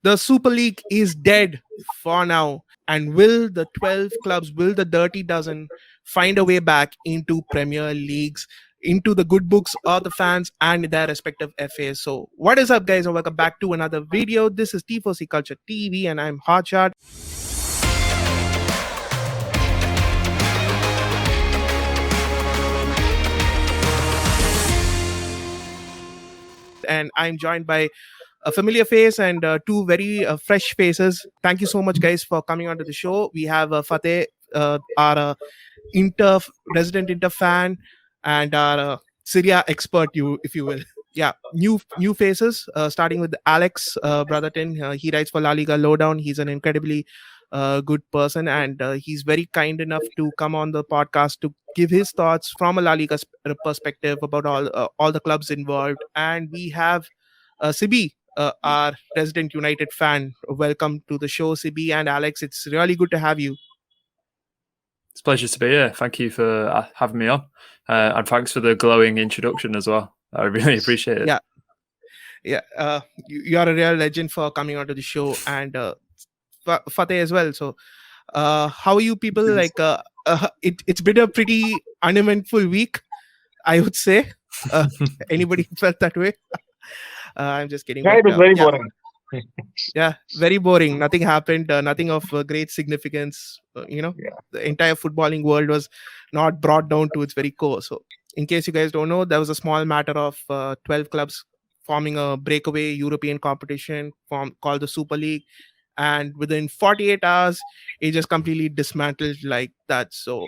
The Super League is dead for now. And will the 12 clubs, will the Dirty Dozen find a way back into Premier Leagues, into the good books of the fans and their respective FAs? So, what is up, guys? And welcome back to another video. This is Tifosi Culture TV, and I'm Hotshot. And I'm joined by a familiar face and two very fresh faces. Thank you so much, guys, for coming onto the show. We have Fateh, our resident Inter fan, and our Serie A expert, if you will. Yeah, new faces. Starting with Alex Brotherton. He writes for La Liga Lowdown. He's an incredibly good person, and he's very kind enough to come on the podcast to give his thoughts from a La Liga perspective about all the clubs involved. And we have Sibi, our resident United fan. Welcome to the show, Sibi and Alex. It's really good to have you. It's a pleasure to be here. Thank you for having me on. And thanks for the glowing introduction as well. I really appreciate it. Yeah. You are a real legend for coming onto the show, and Fateh as well. So, how are you people? Like, it's been a pretty uneventful week, I would say. Anybody felt that way? I'm just kidding. Yeah, it was very boring. Yeah, very boring. Nothing happened. Nothing of great significance. The entire footballing world was not brought down to its very core. So, in case you guys don't know, there was a small matter of 12 clubs forming a breakaway European competition called the Super League. And within 48 hours, it just completely dismantled like that. So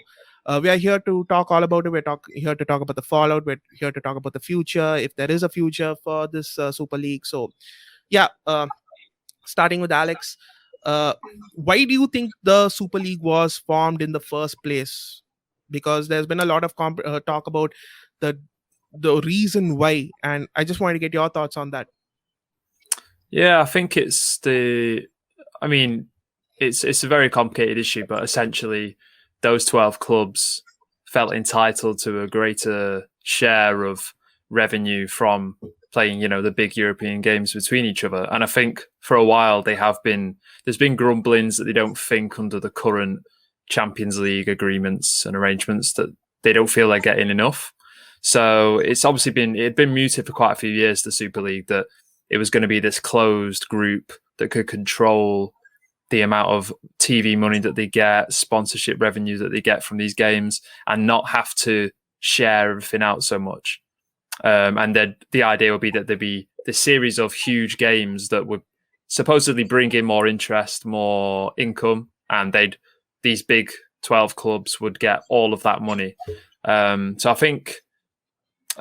we are here to talk all about it. We're here to talk about the fallout. We're here to talk about the future, if there is a future for this Super League. So, yeah, starting with Alex, why do you think the Super League was formed in the first place? Because there's been a lot of talk about the reason why, and I just wanted to get your thoughts on that. Yeah, I think it's a very complicated issue, but essentially those 12 clubs felt entitled to a greater share of revenue from playing, the big European games between each other. And I think for a while there's been grumblings that they don't think under the current Champions League agreements and arrangements that they don't feel they're getting enough. So it's obviously been mooted for quite a few years, the Super League, that it was going to be this closed group that could control the amount of TV money that they get, sponsorship revenue that they get from these games, and not have to share everything out so much. And then the idea would be that there'd be this series of huge games that would supposedly bring in more interest, more income, and these big 12 clubs would get all of that money. So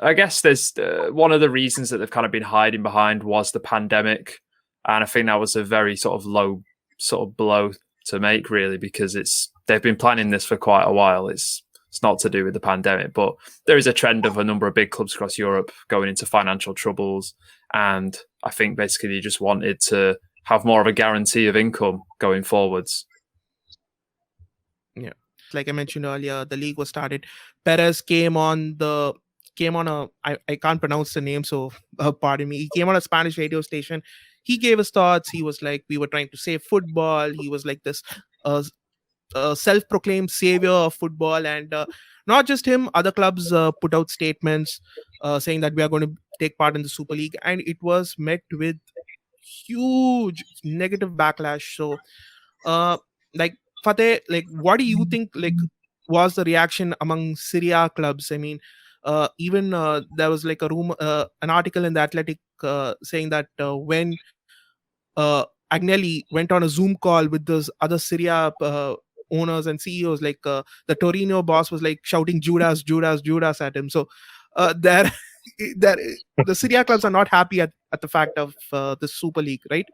I guess there's one of the reasons that they've kind of been hiding behind was the pandemic. And I think that was a very sort of low sort of blow to make, really, because they've been planning this for quite a while. It's not to do with the pandemic, but there is a trend of a number of big clubs across Europe going into financial troubles. And I think basically they just wanted to have more of a guarantee of income going forwards. Yeah. Like I mentioned earlier, the league was started. Perez came on I can't pronounce the name, so pardon me. He came on a Spanish radio station. He gave his thoughts. He was like, we were trying to save football. He was like this self-proclaimed savior of football. And not just him, other clubs put out statements saying that we are going to take part in the Super League. And it was met with huge negative backlash. So, Fateh, what do you think, was the reaction among Serie A clubs? I mean, even there was like a rumor, an article in the Athletic saying that when Agnelli went on a Zoom call with those other Serie A owners and CEOs, the Torino boss was like shouting Judas, Judas, Judas at him. So the Serie A clubs are not happy at the fact of the Super League, right?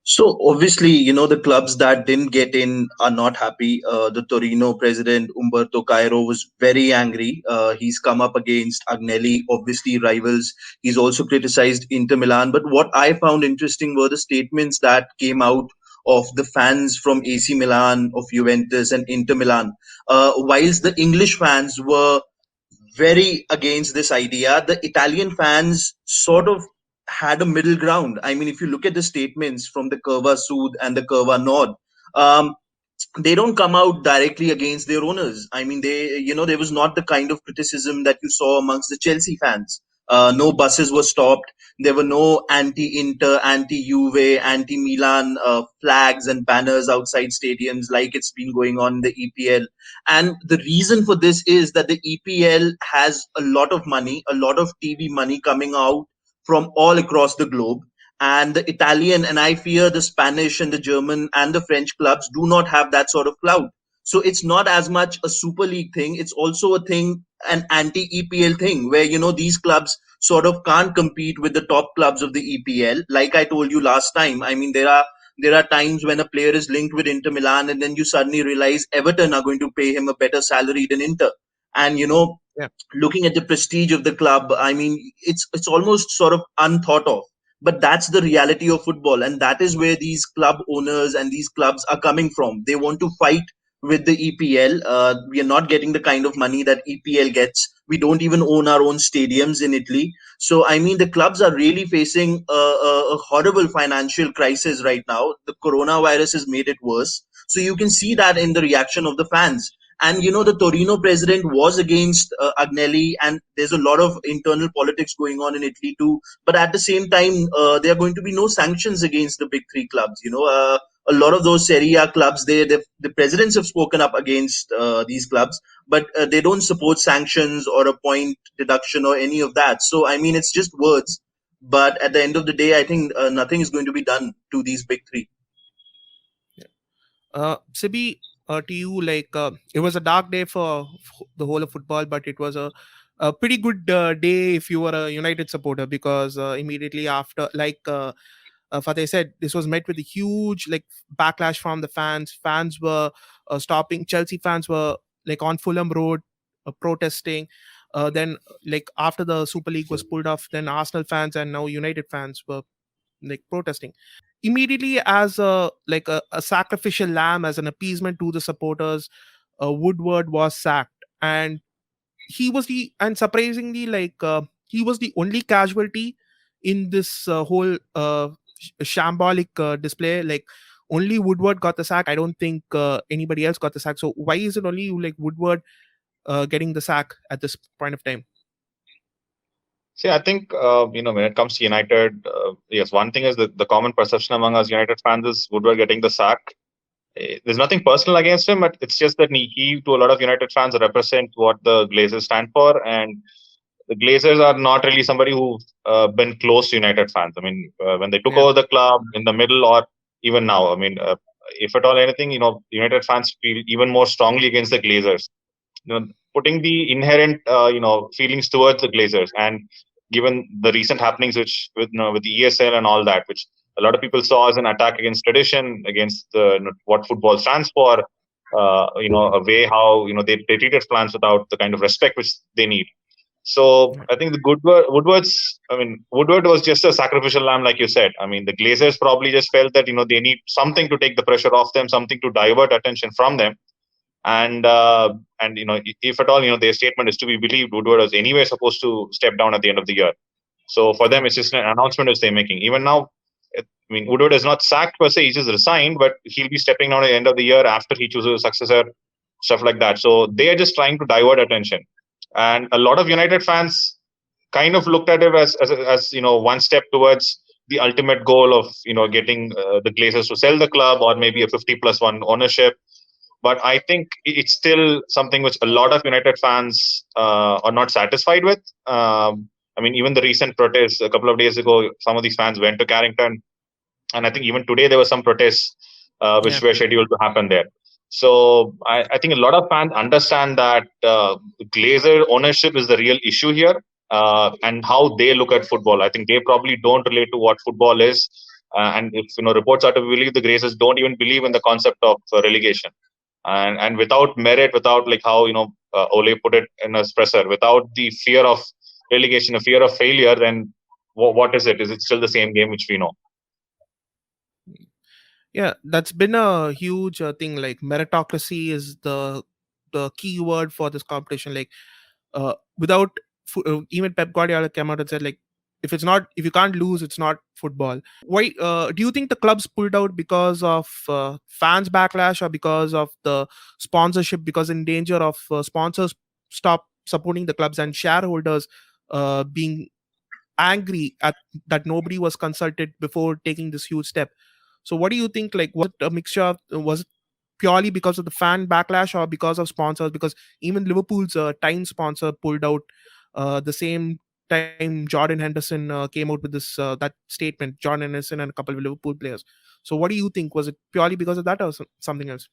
So obviously, the clubs that didn't get in are not happy. The Torino president, Umberto Cairo, was very angry. He's come up against Agnelli, obviously rivals. He's also criticized Inter Milan. But what I found interesting were the statements that came out of the fans from AC Milan, of Juventus and Inter Milan. Whilst the English fans were very against this idea, the Italian fans sort of had a middle ground. I mean, if you look at the statements from the Curva Sud and the Curva Nord, um, they don't come out directly against their owners. I mean, there was not the kind of criticism that you saw amongst the Chelsea fans. No buses were stopped. There were no anti-Inter, anti-Juve, anti-Milan flags and banners outside stadiums like it's been going on in the EPL. And the reason for this is that the EPL has a lot of money, a lot of TV money coming out from all across the globe, and the Italian, and I fear the Spanish and the German and the French clubs do not have that sort of clout. So it's not as much a Super League thing. It's also a thing, an anti-EPL thing, where these clubs sort of can't compete with the top clubs of the EPL. Like I told you last time, I mean there are times when a player is linked with Inter Milan, and then you suddenly realize Everton are going to pay him a better salary than Inter. And Yeah. looking at the prestige of the club, I mean, it's almost sort of unthought of. But that's the reality of football, and that is where these club owners and these clubs are coming from. They want to fight with the EPL. We are not getting the kind of money that EPL gets. We don't even own our own stadiums in Italy. So I mean, the clubs are really facing a horrible financial crisis right now. The coronavirus has made it worse, so you can see that in the reaction of the fans. And the Torino president was against Agnelli, and there's a lot of internal politics going on in Italy too. But at the same time, there are going to be no sanctions against the big three clubs. A lot of those Serie A clubs, the presidents have spoken up against these clubs, but they don't support sanctions or a point deduction or any of that. So I mean, it's just words. But at the end of the day, I think nothing is going to be done to these big three. Sibi, to you, like it was a dark day for the whole of football, but it was a pretty good day if you were a United supporter, because immediately after, like Fateh said, this was met with a huge like backlash from the fans. Fans were stopping. Chelsea fans were like on Fulham Road protesting. Then, like after the Super League was pulled off, then Arsenal fans and now United fans were like protesting immediately as a sacrificial lamb, as an appeasement to the supporters. Woodward was sacked, and surprisingly, like he was the only casualty in this whole shambolic display. Like only Woodward got the sack. I don't think anybody else got the sack. So why is it only like Woodward getting the sack at this point of time? See, I think when it comes to United, yes, one thing is that the common perception among us United fans is Woodward getting the sack. There's nothing personal against him, but it's just that he to a lot of United fans represent what the Glazers stand for, and the Glazers are not really somebody who've been close to United fans. I mean, when they took Yeah. over the club in the middle, or even now, I mean, if at all anything, United fans feel even more strongly against the Glazers. Putting the inherent feelings towards the Glazers, and given the recent happenings which with the ESL and all that, which a lot of people saw as an attack against tradition, against what football stands for, a way how they treated fans without the kind of respect which they need. So I think Woodward was just a sacrificial lamb, like you said. I mean, the Glazers probably just felt that they need something to take the pressure off them, something to divert attention from them. And if at all their statement is to be believed, Woodward was anyway supposed to step down at the end of the year. So for them, it's just an announcement which they're making. Even now, Woodward is not sacked per se; he's just resigned, but he'll be stepping down at the end of the year after he chooses a successor, stuff like that. So they are just trying to divert attention, and a lot of United fans kind of looked at it as one step towards the ultimate goal of getting the Glazers to sell the club, or maybe a 50+1 ownership. But I think it's still something which a lot of United fans are not satisfied with. I mean, even the recent protests a couple of days ago, some of these fans went to Carrington, and I think even today there were some protests which were scheduled to happen there. So I think a lot of fans understand that Glazer ownership is the real issue here, and how they look at football. I think they probably don't relate to what football is. And if reports are to be believed, the Glazers don't even believe in the concept of relegation. And without merit, without like how Ole put it in his presser, without the fear of relegation, a fear of failure, then what is it? Is it still the same game which we know? Yeah, that's been a huge thing. Like meritocracy is the key word for this competition. Like without even Pep Guardiola came out and said, like, if you can't lose, it's not football. Why do you think the clubs pulled out because of fans backlash, or because of the sponsorship, because in danger of sponsors stop supporting the clubs and shareholders being angry at that nobody was consulted before taking this huge step? So what do you think, like, was it a mixture of, was it purely because of the fan backlash or because of sponsors? Because even Liverpool's time sponsor pulled out the same time Jordan Henderson came out with this that statement, Jordan Henderson and a couple of Liverpool players. So what do you think, was it purely because of that or something else?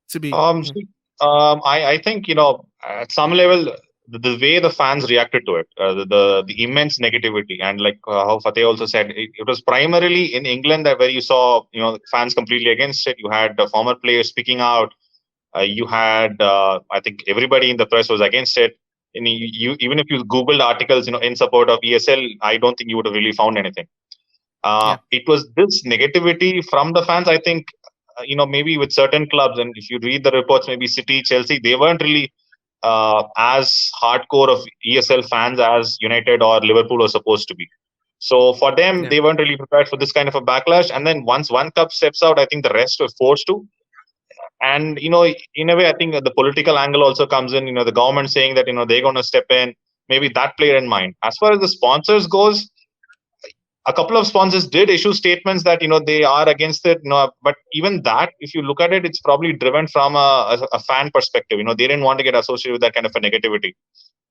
Sibi. See, I think at some level the way the fans reacted to it, the immense negativity, and like how Fateh also said, it was primarily in England that where you saw fans completely against it. You had former players speaking out. You had I think everybody in the press was against it. And you even if you Googled articles in support of ESL, I don't think you would have really found anything. It was this negativity from the fans. I think maybe with certain clubs, and if you read the reports, maybe City, Chelsea, they weren't really as hardcore of ESL fans as United or Liverpool were supposed to be. So for them, they weren't really prepared for this kind of a backlash. And then once one club steps out, I think the rest were forced to. And in a way, I think the political angle also comes in. The government saying that they're going to step in, maybe that player in mind. As far as the sponsors goes, a couple of sponsors did issue statements that they are against it. But even that, if you look at it, it's probably driven from a fan perspective. They didn't want to get associated with that kind of a negativity.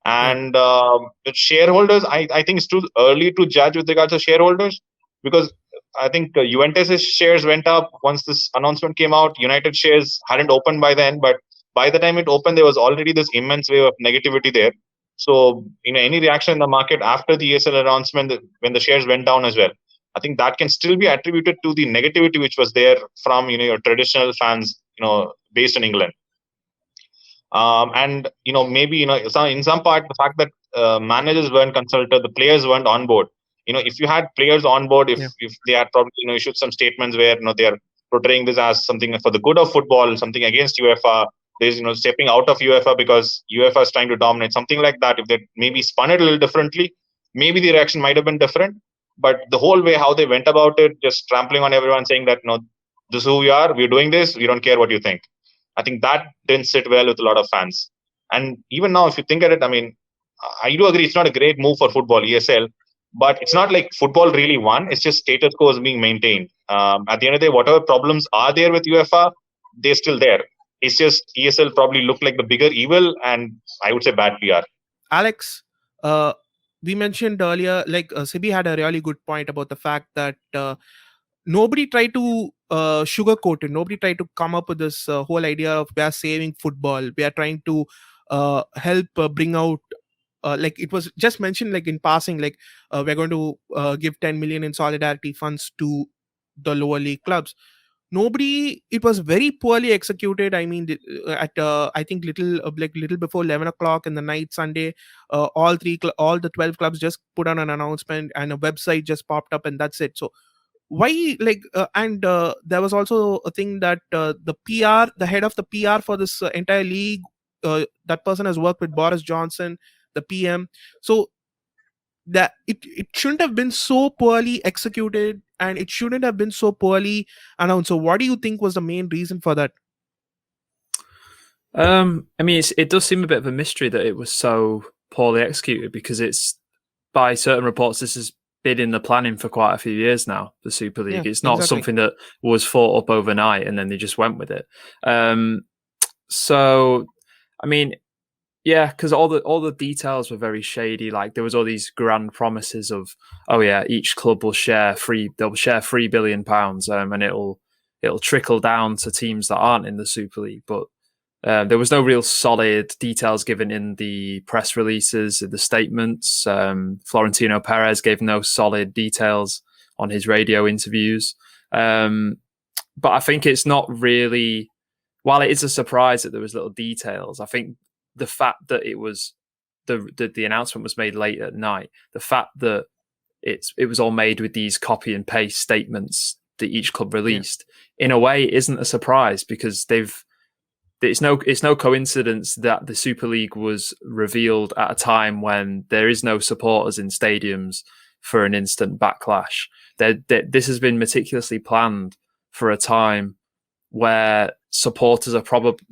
And the shareholders, I think it's too early to judge with regards to shareholders, because I think Juventus' shares went up once this announcement came out. United shares hadn't opened by then, but by the time it opened, there was already this immense wave of negativity there. So, any reaction in the market after the ESL announcement, when the shares went down as well, I think that can still be attributed to the negativity which was there from your traditional fans, based in England. And maybe in some part, the fact that managers weren't consulted, the players weren't on board. If you had players on board, if they had probably issued some statements where they are portraying this as something for the good of football, something against UEFA, there's stepping out of UEFA because UEFA is trying to dominate, something like that. If they maybe spun it a little differently, maybe the reaction might have been different. But the whole way how they went about it, just trampling on everyone, saying that this is who we are, we're doing this, we don't care what you think. I think that didn't sit well with a lot of fans. And even now, if you think at it, I mean, I do agree it's not a great move for football, ESL, but it's not like football really won. It's just status quo is being maintained. At the end of the day, whatever problems are there with UEFA, they're still there. It's just ESL probably looked like the bigger evil, and I would say bad PR. Alex, we mentioned earlier, like Sibi had a really good point about the fact that nobody tried to sugarcoat it. Nobody tried to come up with this whole idea of we are saving football. We are trying to help bring out, like it was just mentioned, like in passing, like we're going to give 10 million in solidarity funds to the lower league clubs. It was very poorly executed. I mean, at I think little before 11 o'clock in the night Sunday, all the 12 clubs just put on an announcement and a website just popped up, and that's it. So why, like and there was also a thing that the head of the PR for this entire league, that person has worked with Boris Johnson, the PM. So that it shouldn't have been so poorly executed, and it shouldn't have been so poorly announced. So what do you think was the main reason for that? I mean, it does seem a bit of a mystery that it was so poorly executed, because it's, by certain reports, this has been in the planning for quite a few years now, the Super League. It's not something that was thought up overnight and then they just went with it. So, I mean, yeah, because all the details were very shady. Like there was all these grand promises of, oh yeah, each club will share £3 billion, and it'll trickle down to teams that aren't in the Super League. But there was no real solid details given in the press releases, in the statements. Florentino Perez gave no solid details on his radio interviews. But I think it's not really, while it is a surprise that there was little details, I think the fact that it was the announcement was made late at night, the fact that it was all made with these copy and paste statements that each club released, in a way isn't a surprise, because they've it's no coincidence that the Super League was revealed at a time when there is no supporters in stadiums for an instant backlash. This has been meticulously planned for a time where supporters are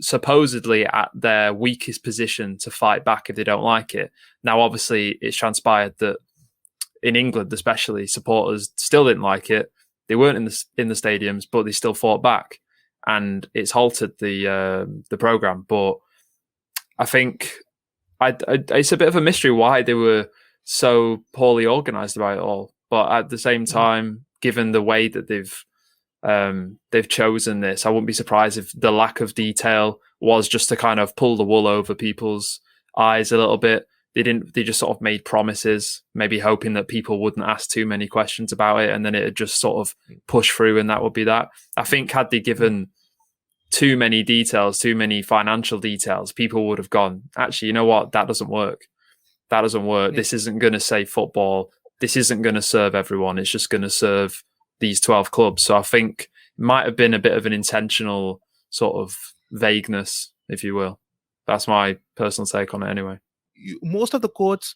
supposedly at their weakest position to fight back if they don't like it. Now, obviously, it's transpired that in England, especially, supporters still didn't like it. They weren't in the stadiums, but they still fought back, and it's halted the program. But I think it's a bit of a mystery why they were so poorly organised about it all. But at the same time, given the way that they've chosen this, I wouldn't be surprised if the lack of detail was just to kind of pull the wool over people's eyes a little bit. They just sort of made promises, maybe hoping that people wouldn't ask too many questions about it, and then it'd just sort of push through, and that would be that. I think had they given too many details, too many financial details, people would have gone, actually, you know what? That doesn't work. That doesn't work. Yeah. This isn't going to save football. This isn't going to serve everyone. It's just going to serve these 12 clubs. So I think it might have been a bit of an intentional sort of vagueness, if you will. That's my personal take on it anyway. Most of the quotes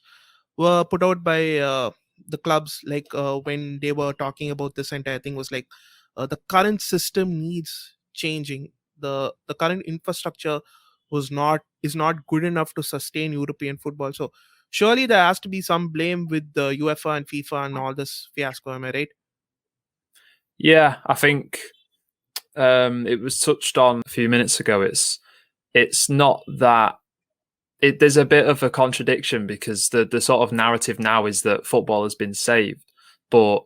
were put out by the clubs, like when they were talking about this entire thing, was like the current system needs changing. The current infrastructure is not good enough to sustain European football. So surely there has to be some blame with the UEFA and FIFA and all this fiasco. Am I right? Yeah, I think it was touched on a few minutes ago. It's not that. There's a bit of a contradiction, because the sort of narrative now is that football has been saved, but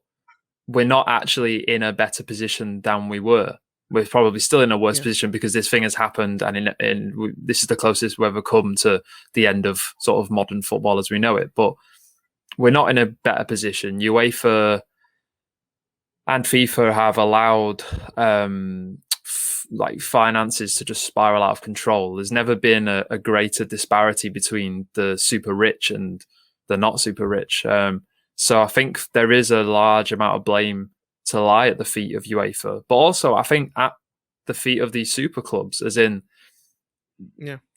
we're not actually in a better position than we were. We're probably still in a worse position because this thing has happened, and this is the closest we've ever come to the end of sort of modern football as we know it. But we're not in a better position. UEFA and FIFA have allowed finances to just spiral out of control. There's never been a greater disparity between the super rich and the not super rich. So I think there is a large amount of blame to lie at the feet of UEFA, but also I think at the feet of these super clubs, as in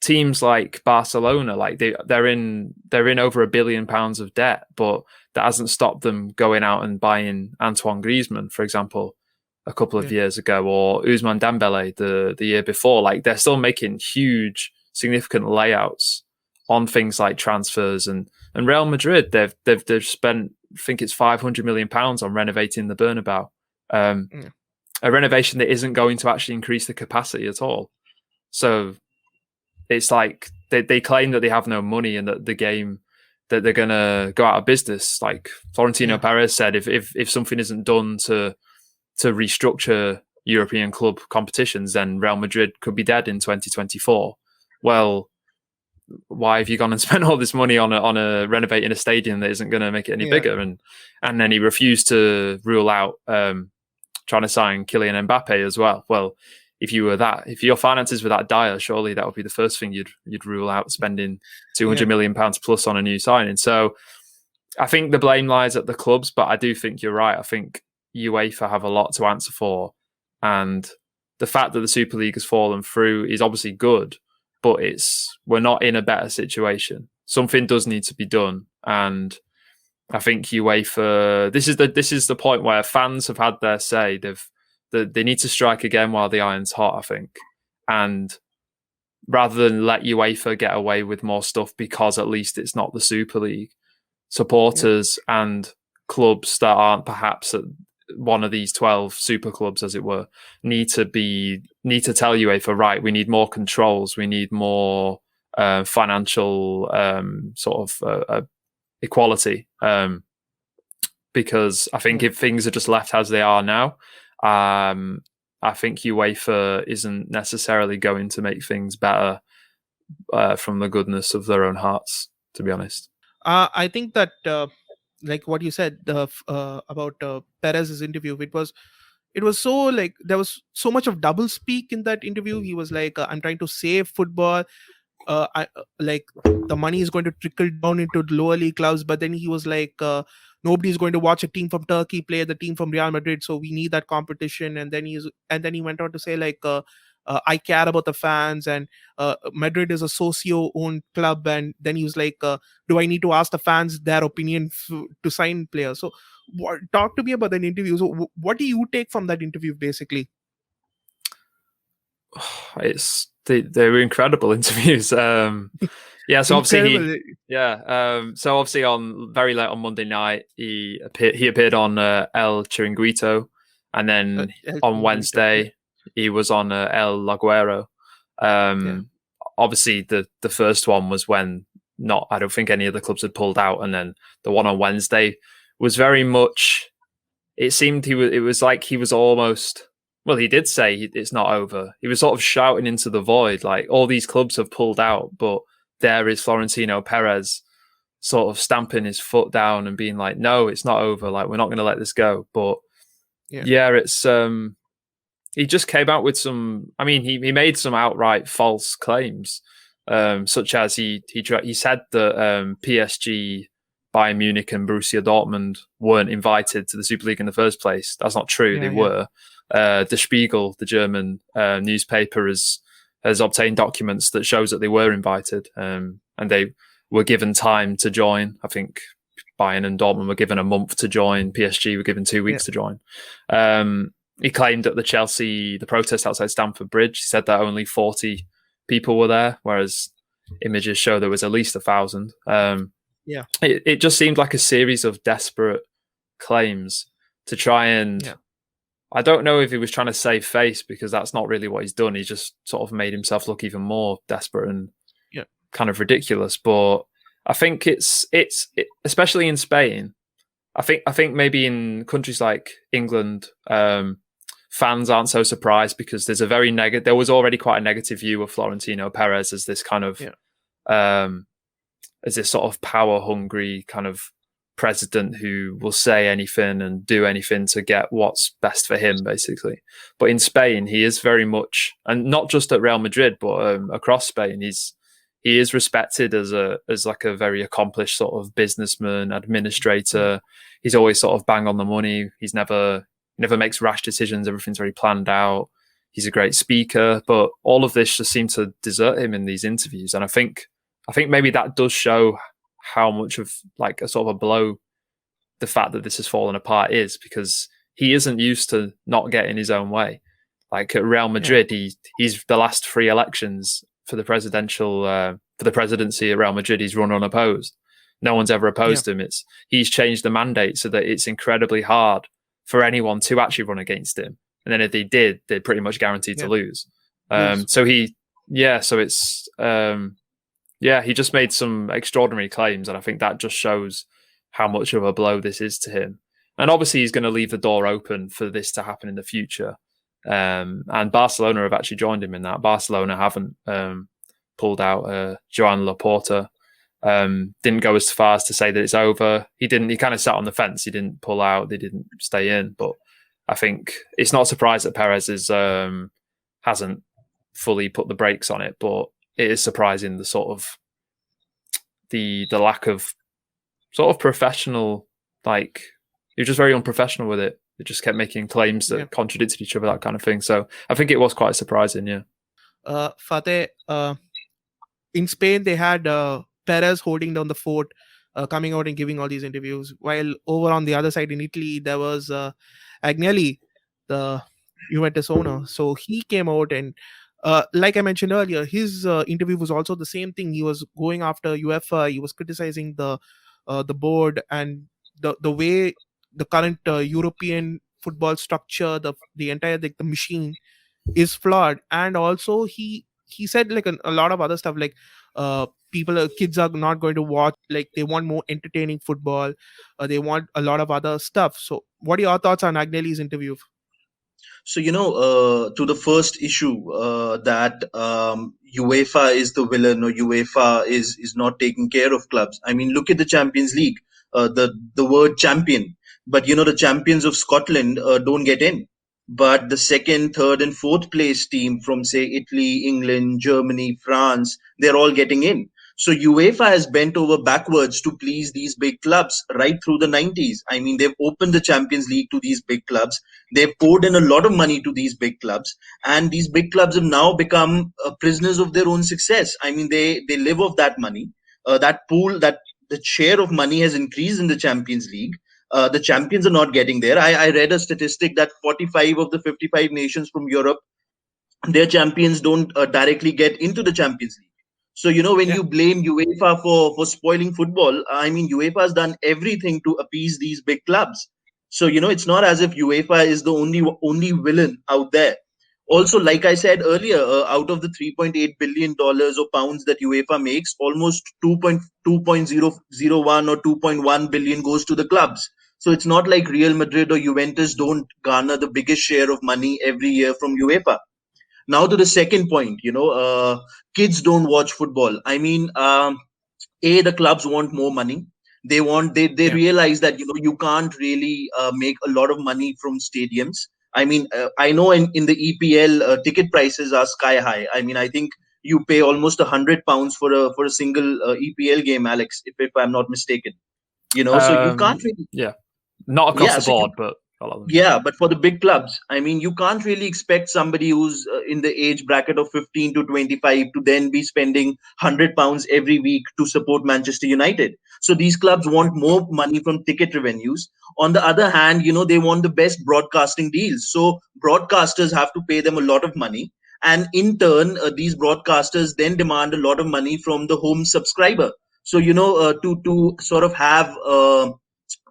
teams like Barcelona, like they're in over £1 billion of debt, but that hasn't stopped them going out and buying Antoine Griezmann, for example, a couple of years ago, or Ousmane Dembele the year before. Like, they're still making huge, significant layouts on things like transfers, and Real Madrid, they've spent, I think it's £500 million on renovating the Bernabeu, a renovation that isn't going to actually increase the capacity at all. So it's like they claim that they have no money and that the game, that they're going to go out of business. Like Florentino Perez said, if something isn't done to restructure European club competitions, then Real Madrid could be dead in 2024. Well, why have you gone and spent all this money on a renovating a stadium that isn't going to make it any bigger? And then he refused to rule out trying to sign Kylian Mbappe as well. Well, if your finances were that dire, surely that would be the first thing you'd rule out, spending £200 million plus on a new signing. So I think the blame lies at the clubs, but I do think you're right. I think UEFA have a lot to answer for, and the fact that the Super League has fallen through is obviously good, but we're not in a better situation. Something does need to be done, and I think UEFA, this is the point where fans have had their say. They need to strike again while the iron's hot, I think, and rather than let UEFA get away with more stuff because at least it's not the Super League, supporters and clubs that aren't perhaps at one of these 12 super clubs, as it were, need to tell UEFA, right, we need more controls, we need more financial sort of equality, because I think if things are just left as they are now, I think UEFA isn't necessarily going to make things better from the goodness of their own hearts, to be honest. I think that like what you said about Perez's interview, it was so, like, there was so much of double speak in that interview. He was like, I'm trying to save football, like the money is going to trickle down into the lower league clubs, but then he was like, nobody's going to watch a team from Turkey play the team from Real Madrid, so we need that competition. And then he went on to say, like, I care about the fans, and Madrid is a socio-owned club. And then he was like, do I need to ask the fans their opinion to sign players? So talk to me about that interview. So what do you take from that interview, basically? They were incredible interviews. Yeah, so obviously so obviously on very late on Monday night he appeared on El Chiringuito, and then on Wednesday he was on El Laguero. Obviously the first one was when I don't think any of the clubs had pulled out, and then the one on Wednesday was very much, it seemed it was like he was almost, well, he did say it's not over. He was sort of shouting into the void, like all these clubs have pulled out, but there is Florentino Perez sort of stamping his foot down and being like, no, it's not over. Like, we're not going to let this go. But it's, he just came out with some, I mean, he made some outright false claims, such as he said that PSG, Bayern Munich and Borussia Dortmund weren't invited to the Super League in the first place. That's not true. They were. Der Spiegel, the German newspaper, has obtained documents that shows that they were invited, and they were given time to join. I think Bayern and Dortmund were given a month to join. PSG were given 2 weeks to join. He claimed that the protest outside Stamford Bridge, he said that only 40 people were there, whereas images show there was at least 1,000. It just seemed like a series of desperate claims to try and... I don't know if he was trying to save face, because that's not really what he's done. He just sort of made himself look even more desperate and kind of ridiculous. But I think it's especially in Spain. I think maybe in countries like England, fans aren't so surprised, because there's a very negative. There was already quite a negative view of Florentino Perez as this kind of as this sort of power hungry kind of president who will say anything and do anything to get what's best for him, basically. But in Spain, he is very much, and not just at Real Madrid, but across Spain, he is respected as like a very accomplished sort of businessman, administrator. He's always sort of bang on the money. He's never makes rash decisions. Everything's very planned out. He's a great speaker, but all of this just seemed to desert him in these interviews. And I think maybe that does show how much of like a sort of a blow the fact that this has fallen apart is, because he isn't used to not getting his own way. Like at Real Madrid, he's the last 3 elections for the presidency at Real Madrid, he's run unopposed. No one's ever opposed him. He's changed the mandate so that it's incredibly hard for anyone to actually run against him. And then if they did, they're pretty much guaranteed to lose. He just made some extraordinary claims, and I think that just shows how much of a blow this is to him. And obviously he's going to leave the door open for this to happen in the future. And Barcelona have actually joined him in that. Barcelona haven't pulled out. Joan Laporta didn't go as far as to say that it's over. He kind of sat on the fence. He didn't pull out. They didn't stay in. But I think it's not a surprise that Perez hasn't fully put the brakes on it, but it is surprising the sort of the lack of sort of professional, like he was just very unprofessional with it. It just kept making claims that contradicted each other, that kind of thing. So I think it was quite surprising, Fateh, in Spain they had Perez holding down the fort, coming out and giving all these interviews, while over on the other side in Italy there was Agnelli, the Juventus owner. So he came out and like I mentioned earlier, his interview was also the same thing. He was going after UEFA. He was criticizing the board and the way the current European football structure, the entire the machine is flawed. And also he said like a lot of other stuff, like kids are not going to watch, like they want more entertaining football. They want a lot of other stuff. So what are your thoughts on Agnelli's interview? So, to the first issue that UEFA is the villain, or UEFA is not taking care of clubs. I mean, look at the Champions League, the word champion. But, the champions of Scotland don't get in. But the second, third and fourth place team from, say, Italy, England, Germany, France, they're all getting in. So UEFA has bent over backwards to please these big clubs right through the 90s. I mean, they've opened the Champions League to these big clubs. They've poured in a lot of money to these big clubs, and these big clubs have now become prisoners of their own success. I mean, they live off that money. That pool, that the share of money has increased in the Champions League. The champions are not getting there. I read a statistic that 45 of the 55 nations from Europe, their champions don't directly get into the Champions League. So, when Yeah. you blame UEFA for spoiling football, I mean, UEFA has done everything to appease these big clubs. So, it's not as if UEFA is the only villain out there. Also, like I said earlier, out of the $3.8 billion or pounds that UEFA makes, almost 2.001 or 2.1 billion goes to the clubs. So it's not like Real Madrid or Juventus don't garner the biggest share of money every year from UEFA. Now to the second point, kids don't watch football. I mean, the clubs want more money. They Yeah. realize that you can't really make a lot of money from stadiums. I mean, I know in the EPL ticket prices are sky high. I mean, I think you pay almost £100 for a single EPL game, Alex, if I'm not mistaken. So you can't really. Yeah, not across Yeah, the so you board, but a lot of them. yeah, but for the big clubs, I mean, you can't really expect somebody who's in the age bracket of 15 to 25 to then be spending £100 every week to support Manchester United. So these clubs Yeah. want more money from ticket revenues. On the other hand, they want the best broadcasting deals. So broadcasters have to pay them a lot of money. And in turn, these broadcasters then demand a lot of money from the home subscriber. So, to sort of have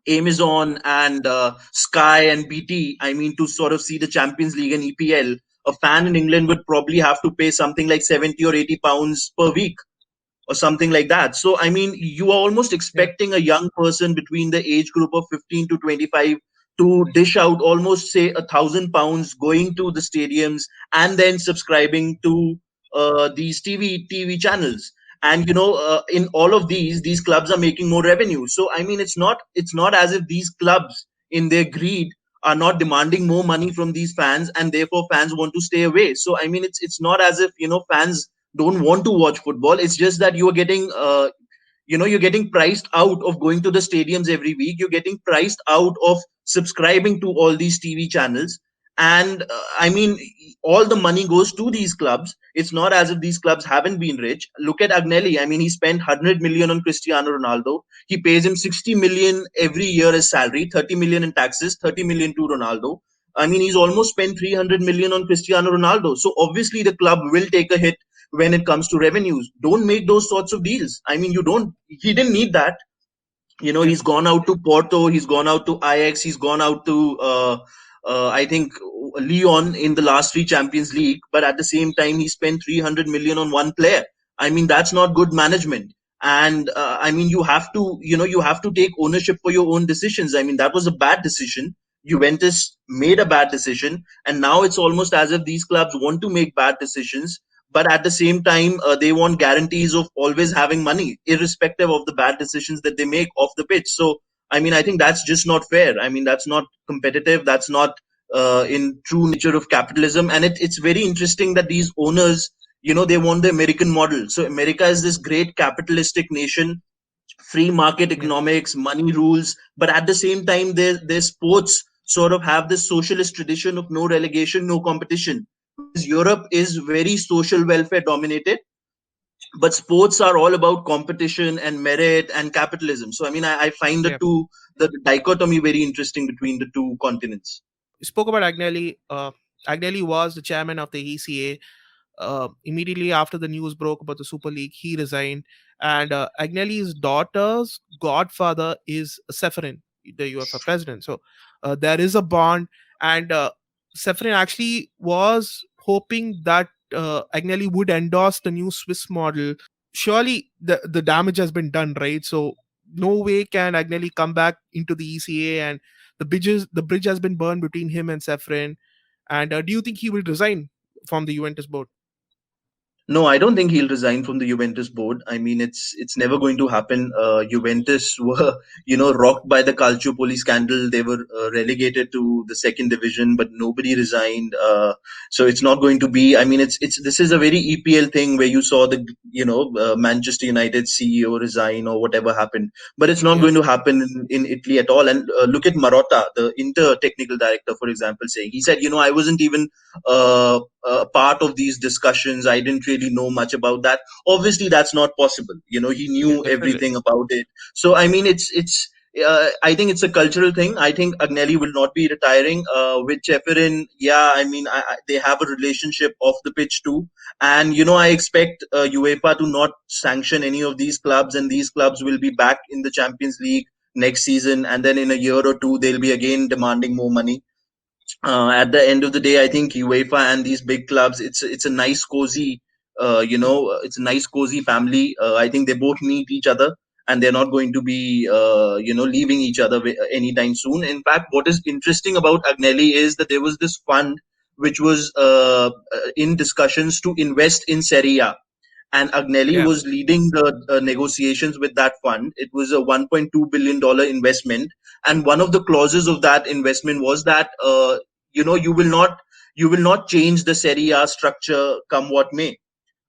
Amazon and Sky and BT, I mean, to sort of see the Champions League and EPL, a fan in England would probably have to pay something like 70 or 80 pounds per week or something like that. So, I mean, you are almost Yeah. expecting a young person between the age group of 15 to 25 to dish out almost, say, £1,000 going to the stadiums and then subscribing to these TV channels. And in all of these clubs are making more revenue. So I mean, it's not as if these clubs in their greed are not demanding more money from these fans, and therefore fans want to stay away. So I mean, it's not as if fans don't want to watch football. It's just that you're getting priced out of going to the stadiums every week. You're getting priced out of subscribing to all these TV channels. And I mean, all the money goes to these clubs. It's not as if these clubs haven't been rich. Look at Agnelli. I mean, he spent 100 million on Cristiano Ronaldo. He pays him 60 million every year as salary, 30 million in taxes, 30 million to Ronaldo. I mean, he's almost spent 300 million on Cristiano Ronaldo. So obviously the club will take a hit when it comes to revenues. Don't make those sorts of deals. I mean, he didn't need that. Yeah. He's gone out to Porto, he's gone out to Ajax, he's gone out to, I think, Lyon in the last three Champions League. But at the same time, he spent 300 million on one player. I mean, that's not good management. And I mean, you have to take ownership for your own decisions. I mean, that was a bad decision. Juventus made a bad decision, and now it's almost as if these clubs want to make bad decisions, but at the same time they want guarantees of always having money irrespective of the bad decisions that they make off the pitch. So I mean, I think that's just not fair. I mean, that's not competitive. That's not in true nature of capitalism. And it's very interesting that these owners, they want the American model. So America is this great capitalistic nation, free market Yeah. economics, money rules, but at the same time their sports sort of have this socialist tradition of no relegation, no competition. Whereas Europe is very social welfare dominated, but sports are all about competition and merit and capitalism. So I mean, I find Yeah. the dichotomy very interesting between the two continents. You spoke about Agnelli. Agnelli was the chairman of the ECA. Immediately after the news broke about the Super League, he resigned. And Agnelli's daughter's godfather is Seferin, the UEFA president. So there is a bond. And Seferin actually was hoping that Agnelli would endorse the new Swiss model. Surely the damage has been done, right? So no way can Agnelli come back into the ECA, and the bridge has been burned between him and Seferin. And do you think he will resign from the Juventus board? No, I don't think he'll resign from the Juventus board. I mean, it's never going to happen. Juventus were, rocked by the Calciopoli scandal. They were relegated to the second division, but nobody resigned. So it's not going to be. I mean, it's this is a very EPL thing where you saw the Manchester United CEO resign or whatever happened, but it's not Yeah, going to happen in Italy at all. And look at Marotta, the Inter technical director, for example, saying he said, I wasn't even part of these discussions. I didn't really know much about that. Obviously, that's not possible. He yeah, knew definitely. everything about it. So, I mean, it's. I think it's a cultural thing. I think Agnelli will not be retiring. With Cheferin, yeah, I mean, they have a relationship off the pitch too. And, I expect UEFA to not sanction any of these clubs, and these clubs will be back in the Champions League next season. And then in a year or two, they'll be again demanding more money. At the end of the day, I think UEFA and these big clubs, it's a nice cozy, it's a nice cozy family. I think they both need each other, and they're not going to be, leaving each other anytime soon. In fact, what is interesting about Agnelli is that there was this fund which was in discussions to invest in Serie A, and Agnelli Yeah, was leading the negotiations with that fund. It was a $1.2 billion investment, and one of the clauses of that investment was that you will not change the Serie A structure come what may.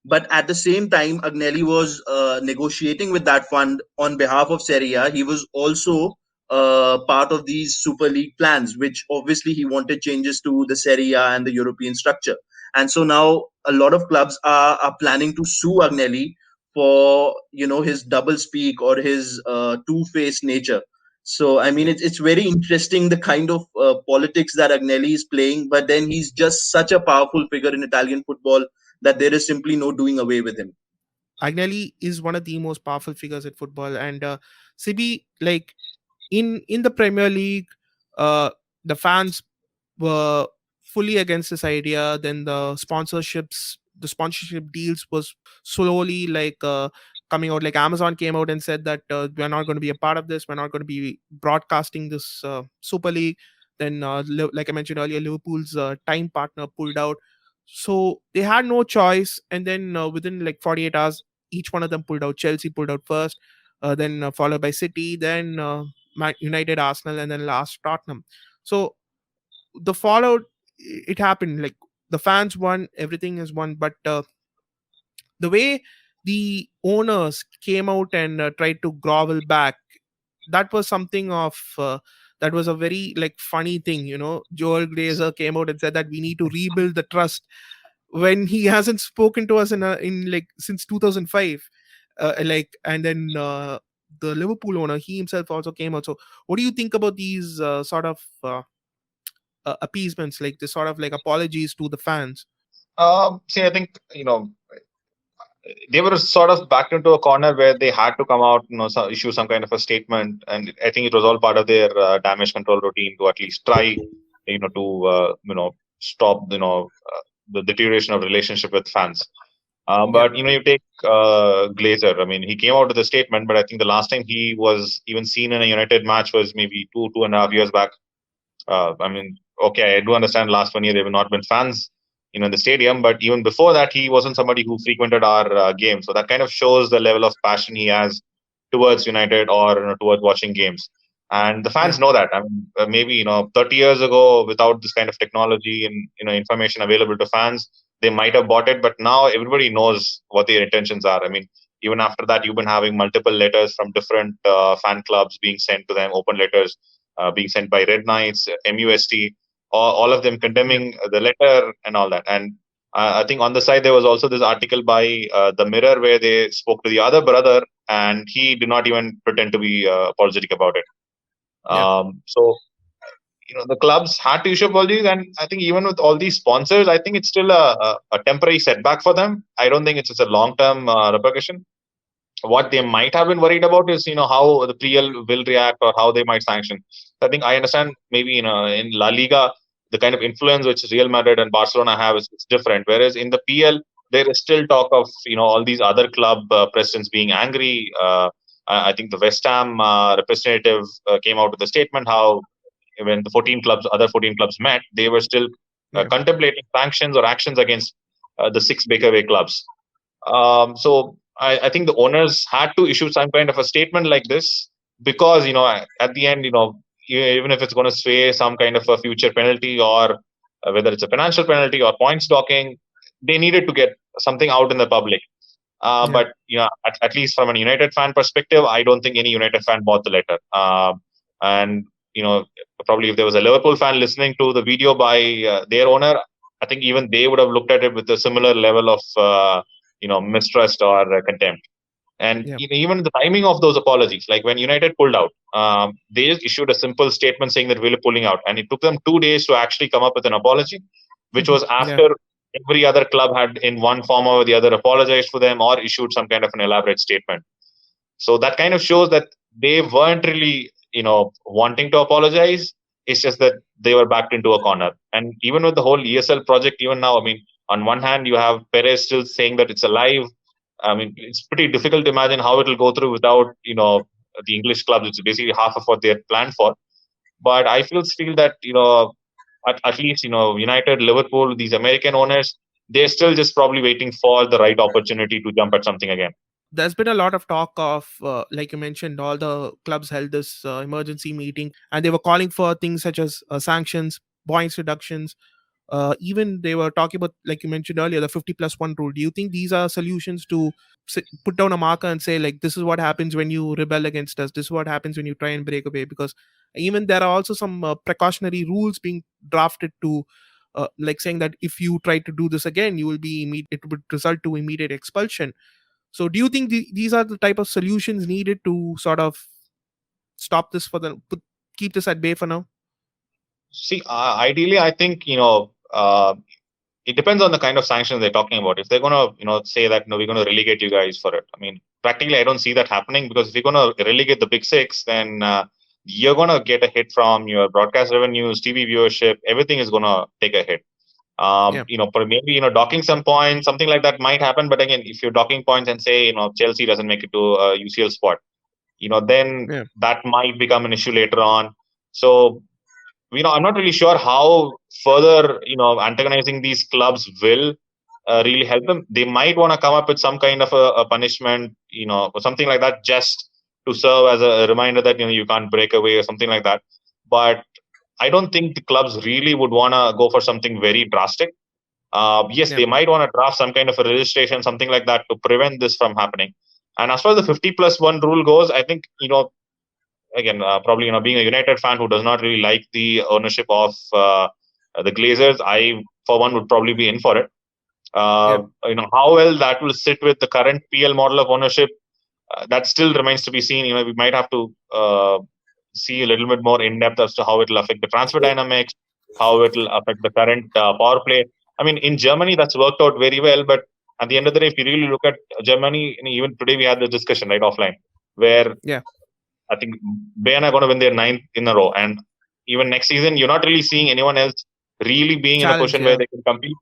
But at the same time, Agnelli was negotiating with that fund on behalf of Serie A. He was also part of these Super League plans, which obviously he wanted changes to the Serie A and the European structure. And so now a lot of clubs are planning to sue Agnelli for his double speak or his two-faced nature. So I mean, yeah. it's very interesting the kind of politics that Agnelli is playing. But then he's just such a powerful figure in Italian football that there is simply no doing away with him. Agnelli is one of the most powerful figures at football, and Sibi, like in the Premier League, the fans were fully against this idea. Then the sponsorship deals was slowly coming out. Like Amazon came out and said that we're not going to be a part of this. We're not going to be broadcasting this Super League. Then, like I mentioned earlier, Liverpool's time partner pulled out. So they had no choice. And then within like 48 hours, each one of them pulled out. Chelsea pulled out first, then followed by City, then United, Arsenal, and then last Tottenham. So the fallout, it happened. Like the fans won, everything is won, but the way the owners came out and tried to grovel back, that was something of that was a very like funny thing. Joel Glazer came out and said that we need to rebuild the trust when he hasn't spoken to us in like since 2005. And then the Liverpool owner, he himself also came out. So what do you think about these sort of appeasements, like this sort of like apologies to the fans? See, I think they were sort of backed into a corner where they had to come out, issue some kind of a statement, and I think it was all part of their damage control routine to at least try, to stop, the deterioration of relationship with fans. Yeah, But you take Glazer. I mean, he came out with a statement, but I think the last time he was even seen in a United match was maybe 2.5 years back. I mean, okay, I do understand last 1 year they've not been fans, in the stadium, but even before that, he wasn't somebody who frequented our game. So that kind of shows the level of passion he has towards United or towards watching games. And the yeah, fans know that. I mean, maybe 30 years ago, without this kind of technology and information available to fans, they might have bought it. But now everybody knows what their intentions are. I mean, even after that, you've been having multiple letters from different fan clubs being sent to them, open letters being sent by Red Knights, MUST, all of them yeah, condemning the letter and all that. And I think on the side there was also this article by the Mirror where they spoke to the other brother, and he did not even pretend to be apologetic about it. yeah, So the clubs had to issue apologies, and I think even with all these sponsors, I think it's still a temporary setback for them. I don't think it's a long term repercussion. What they might have been worried about is how the PL will react or how they might sanction. I think I understand maybe in La Liga the kind of influence which Real Madrid and Barcelona have is different, whereas in the PL there is still talk of all these other club presidents being angry. I think the West Ham representative came out with a statement how when the 14 clubs, other 14 clubs met, they were still yeah, contemplating sanctions or actions against the six breakaway clubs. So I think the owners had to issue some kind of a statement like this because, at the end, even if it's going to sway some kind of a future penalty or whether it's a financial penalty or points docking, they needed to get something out in the public. But at least from a United fan perspective, I don't think any United fan bought the letter. And probably if there was a Liverpool fan listening to the video by their owner, I think even they would have looked at it with a similar level of mistrust or contempt. And even the timing of those apologies, like when United pulled out, they just issued a simple statement saying that we're pulling out, and it took them 2 days to actually come up with an apology, which was after every other club had in one form or the other apologized for them or issued some kind of an elaborate statement. So that kind of shows that they weren't really, wanting to apologize. It's just that they were backed into a corner. And even with the whole ESL project, even now, I mean, on one hand, you have Perez still saying that it's alive. I mean, it's pretty difficult to imagine how it will go through without, the English clubs. It's basically half of what they had planned for. But I feel that, at least, United, Liverpool, these American owners, they're still just probably waiting for the right opportunity to jump at something again. There's been a lot of talk of, like you mentioned, all the clubs held this emergency meeting and they were calling for things such as sanctions, points reductions. Even they were talking about, like you mentioned earlier, the 50+1 rule. Do you think these are solutions to put down a marker and say, like, this is what happens when you rebel against us, this is what happens when you try and break away? Because even there are also some precautionary rules being drafted to like saying that if you try to do this again, you will be it would result to immediate expulsion. So do you think these are the type of solutions needed to sort of stop this keep this at bay for now? See, ideally, I think, it depends on the kind of sanctions they're talking about. If they're going to, say that, no, we're going to relegate you guys for it. I mean, practically, I don't see that happening, because if you're going to relegate the big six, then you're going to get a hit from your broadcast revenues, TV viewership. Everything is going to take a hit. For maybe, docking some points, something like that might happen. But again, if you're docking points and say, Chelsea doesn't make it to a UCL spot, then that might become an issue later on. So, I'm not really sure how further, antagonizing these clubs will really help them. They might want to come up with some kind of a punishment, or something like that, just to serve as a reminder that, you can't break away or something like that. But I don't think the clubs really would want to go for something very drastic. Yes, they might want to draft some kind of a registration, something like that, to prevent this from happening. And as far as the 50+1 rule goes, I think, again, probably, being a United fan who does not really like the ownership of the Glazers, I, for one, would probably be in for it. How well that will sit with the current PL model of ownership, that still remains to be seen. We might have to see a little bit more in depth as to how it will affect the transfer dynamics, how it will affect the current power play. I mean, in Germany, that's worked out very well. But at the end of the day, if you really look at Germany, even today we had the discussion right offline, where I think Bayern are going to win their 9th in a row. And even next season, you're not really seeing anyone else really being in a position where they can compete,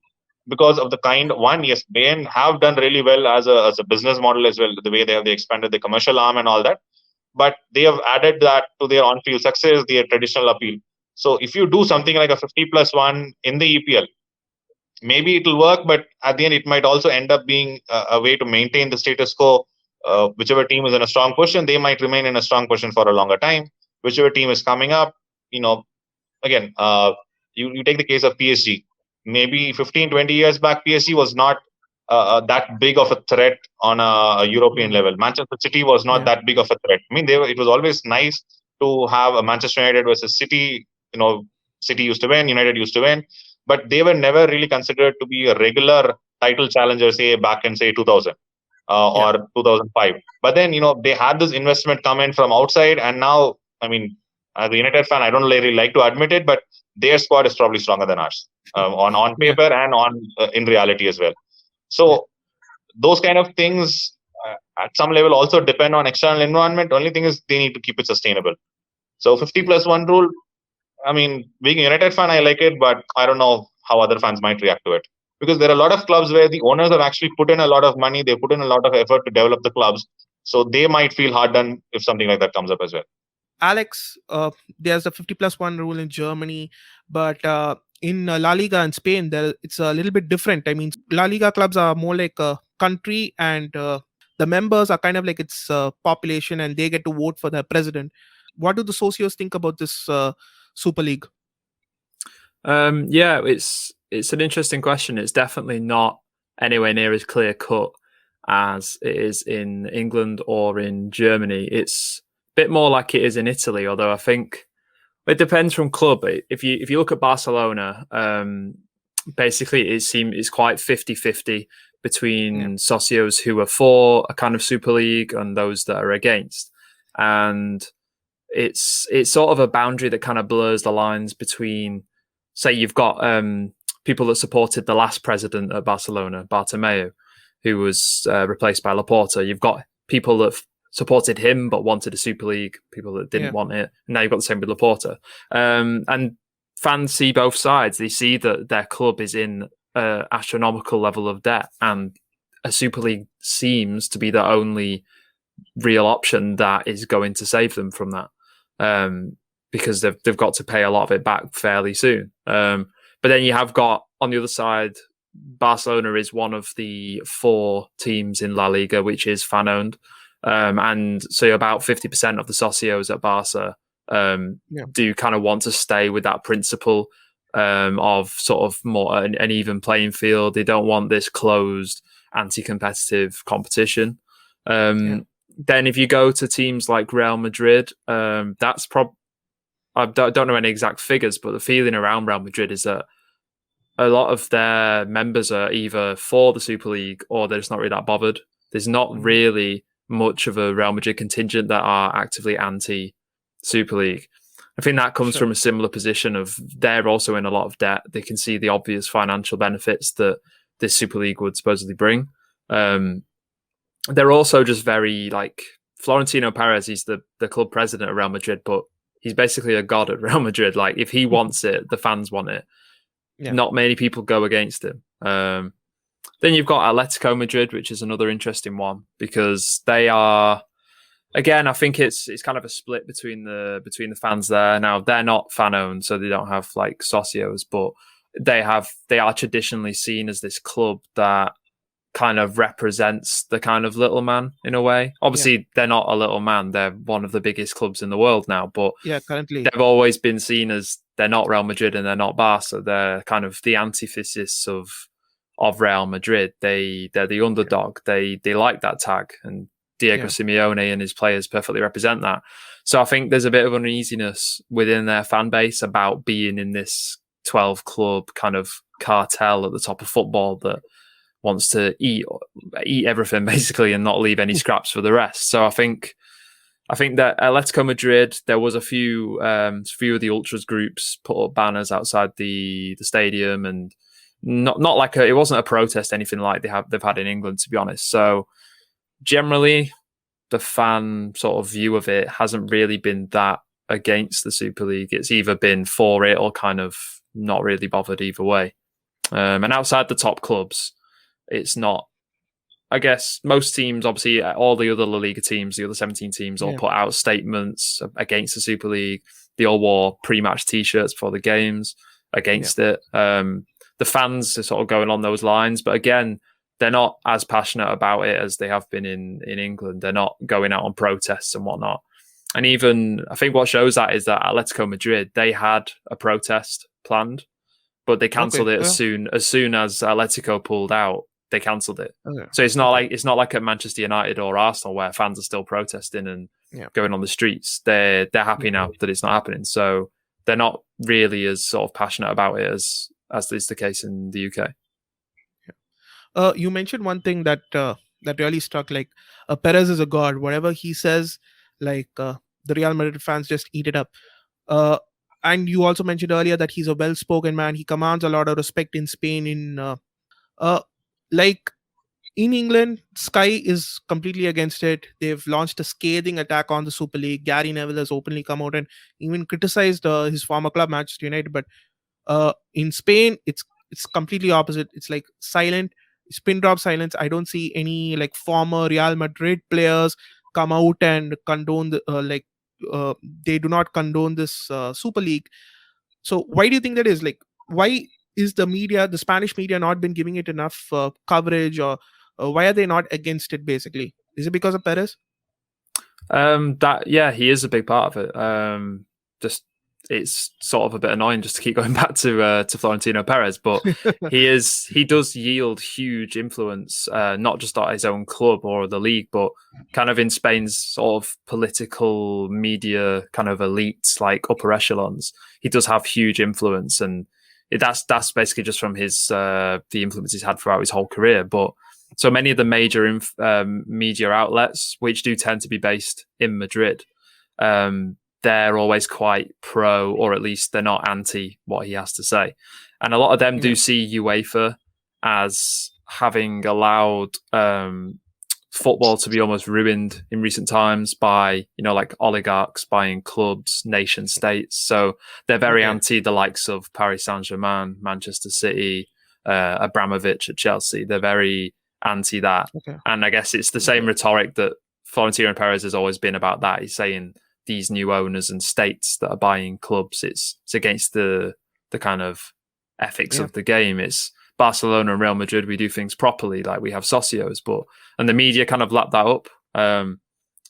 because of the yes, Bayern have done really well as a business model as well, the way they expanded the commercial arm and all that. But they have added that to their on-field success, their traditional appeal. So if you do something like a 50+1 in the EPL, maybe it will work, but at the end, it might also end up being a way to maintain the status quo. Whichever team is in a strong position, they might remain in a strong position for a longer time. Whichever team is coming up, again, you take the case of PSG. Maybe 15, 20 years back, PSG was not that big of a threat on a European level. Manchester City was not that big of a threat. I mean, it was always nice to have a Manchester United versus City. City used to win, United used to win, but they were never really considered to be a regular title challenger, say back in, say, 2000 or 2005. But then, they had this investment come in from outside, and now, I mean, as a United fan, I don't really like to admit it, but their squad is probably stronger than ours on paper and on in reality as well. So those kind of things at some level also depend on external environment. Only thing is they need to keep it sustainable. So 50+1 rule, I mean, being a United fan, I like it, but I don't know how other fans might react to it. Because there are a lot of clubs where the owners have actually put in a lot of money, they put in a lot of effort to develop the clubs. So they might feel hard done if something like that comes up as well. Alex, there's a 50+1 rule in Germany, but in La Liga in Spain, it's a little bit different. I mean, La Liga clubs are more like country, and the members are kind of like its population, and they get to vote for their president. What do the socios think about this Super League? Yeah, it's an interesting question. It's definitely not anywhere near as clear cut as it is in England or in Germany. It's a bit more like it is in Italy, although I think it depends from club. If you look at Barcelona, basically it's quite 50-50 between socios who are for a kind of Super League and those that are against. And it's sort of a boundary that kind of blurs the lines between, say, you've got people that supported the last president at Barcelona, Bartomeu, who was replaced by Laporta. You've got people that supported him but wanted a Super League, people that didn't want it. And now you've got the same with Laporta. And fans see both sides. They see that their club is in an astronomical level of debt, and a Super League seems to be the only real option that is going to save them from that, because they've got to pay a lot of it back fairly soon. But then you have got, on the other side, Barcelona is one of the 4 teams in La Liga which is fan-owned. And so about 50% of the socios at Barca do kind of want to stay with that principle of sort of more an even playing field. They don't want this closed, anti-competitive competition. Then if you go to teams like Real Madrid, that's I don't know any exact figures, but the feeling around Real Madrid is that a lot of their members are either for the Super League or they're just not really that bothered. There's not really much of a Real Madrid contingent that are actively anti-Super League. I think that comes from a similar position of they're also in a lot of debt. They can see the obvious financial benefits that this Super League would supposedly bring. They're also just very, like, Florentino Perez, he's the club president of Real Madrid, but he's basically a god at Real Madrid. Like, if he wants it, the fans want it. Not many people go against him. Then you've got Atletico Madrid, which is another interesting one, because they are, again, I think it's kind of a split between the fans there. Now, they're not fan owned, so they don't have like socios, but they are traditionally seen as this club that kind of represents the kind of little man in a way. Obviously, they're not a little man. They're one of the biggest clubs in the world now, but currently they've always been seen as, they're not Real Madrid and they're not Barca. They're kind of the antithesis of Real Madrid. They're the underdog. They like that tag, and Diego Simeone and his players perfectly represent that. So I think there's a bit of uneasiness within their fan base about being in this 12 club kind of cartel at the top of football that wants to eat everything basically and not leave any scraps for the rest. So I think that Atletico Madrid, there was a few of the ultras groups put up banners outside the stadium, and not like it wasn't a protest, anything like they've had in England, to be honest. So generally, the fan sort of view of it hasn't really been that against the Super League. It's either been for it or kind of not really bothered either way. And outside the top clubs, it's not. I guess most teams, obviously, all the other La Liga teams, the other 17 teams, all put out statements against the Super League. They all wore pre-match T-shirts for the games against it. The fans are sort of going on those lines, but again, they're not as passionate about it as they have been in England. They're not going out on protests and whatnot. And even, I think what shows that is that Atletico Madrid, they had a protest planned, but they cancelled it as soon as Atletico pulled out. They cancelled it. So it's not like at Manchester United or Arsenal where fans are still protesting and going on the streets. They're happy now that it's not happening. So they're not really as sort of passionate about it as is the case in the UK. You mentioned one thing that really struck. Like, Perez is a god. Whatever he says, like, the Real Madrid fans just eat it up. And you also mentioned earlier that he's a well-spoken man. He commands a lot of respect in Spain. Like, in England, Sky is completely against it. They've launched a scathing attack on the Super League. Gary Neville has openly come out and even criticized his former club, Manchester United. But in Spain, it's completely opposite. It's like silent, spin drop silence. I don't see any like former Real Madrid players come out and condone they do not condone this Super League. So why do you think that is? Like, why is the Spanish media not been giving it enough coverage, or Why are they not against it? Basically, is it because of Perez? He is a big part of it. Just it's sort of a bit annoying just to keep going back to Florentino Perez, but he does yield huge influence, not just at his own club or the league, but kind of in Spain's sort of political media kind of elites, like upper echelons. He does have huge influence, and that's basically just from his the influence he's had throughout his whole career. But so many of the major media outlets, which do tend to be based in Madrid, they're always quite pro, or at least they're not anti what he has to say. And a lot of them do see UEFA as having allowed football to be almost ruined in recent times by, like oligarchs buying clubs, nation states. So they're very anti the likes of Paris Saint-Germain, Manchester City, Abramovich at Chelsea. They're very anti that. And I guess it's the same rhetoric that Florentino Perez has always been about that. He's saying these new owners and states that are buying clubs, it's against the kind of ethics of the game. It's Barcelona and Real Madrid, we do things properly, like we have socios, and the media kind of lap that up.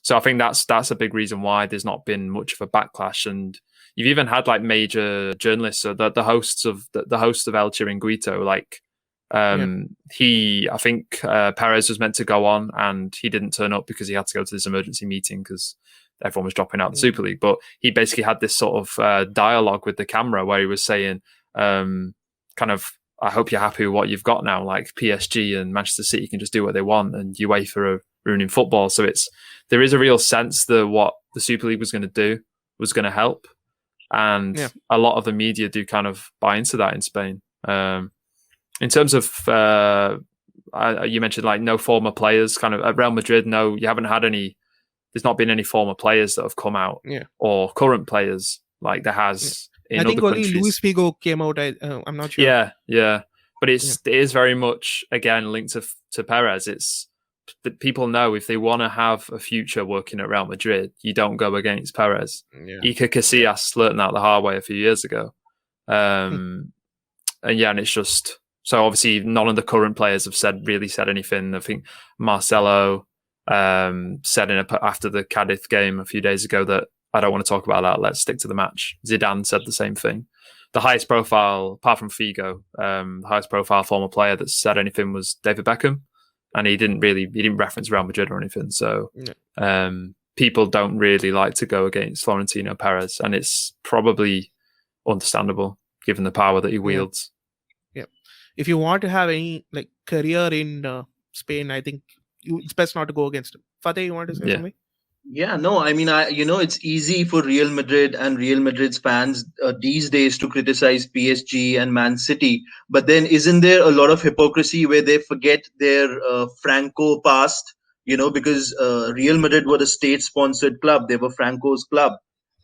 So I think that's a big reason why there's not been much of a backlash. And you've even had like major journalists, so the host of El Chiringuito, like I think Perez was meant to go on and he didn't turn up because he had to go to this emergency meeting because everyone was dropping out the Super League. But he basically had this sort of dialogue with the camera where he was saying, kind of, I hope you're happy with what you've got now. Like PSG and Manchester City can just do what they want, and UEFA are ruining football. So there is a real sense that what the Super League was going to do was going to help. And a lot of the media do kind of buy into that in Spain. In terms of, you mentioned like no former players kind of at Real Madrid. No, you haven't had any. There's not been any former players that have come out or current players like there has in other countries. I think only Luis Figo came out. I'm not sure. Yeah. But it is very much, again, linked to Perez. It's that people know if they want to have a future working at Real Madrid, you don't go against Perez. Iker Casillas learned that the hard way a few years ago. And it's just... So obviously none of the current players have said anything. I think Marcelo said after the Cadiz game a few days ago that I don't want to talk about that. Let's stick to the match. Zidane said the same thing. The highest profile, apart from Figo, the highest profile former player that said anything was David Beckham, and he didn't reference Real Madrid or anything. So people don't really like to go against Florentino Perez, and it's probably understandable given the power that he wields. If you want to have any like career in Spain, I think it's best not to go against him. Fateh, you want to say something? Yeah, no, I mean, it's easy for Real Madrid and Real Madrid's fans these days to criticize PSG and Man City. But then isn't there a lot of hypocrisy where they forget their Franco past, because Real Madrid were a state-sponsored club. They were Franco's club.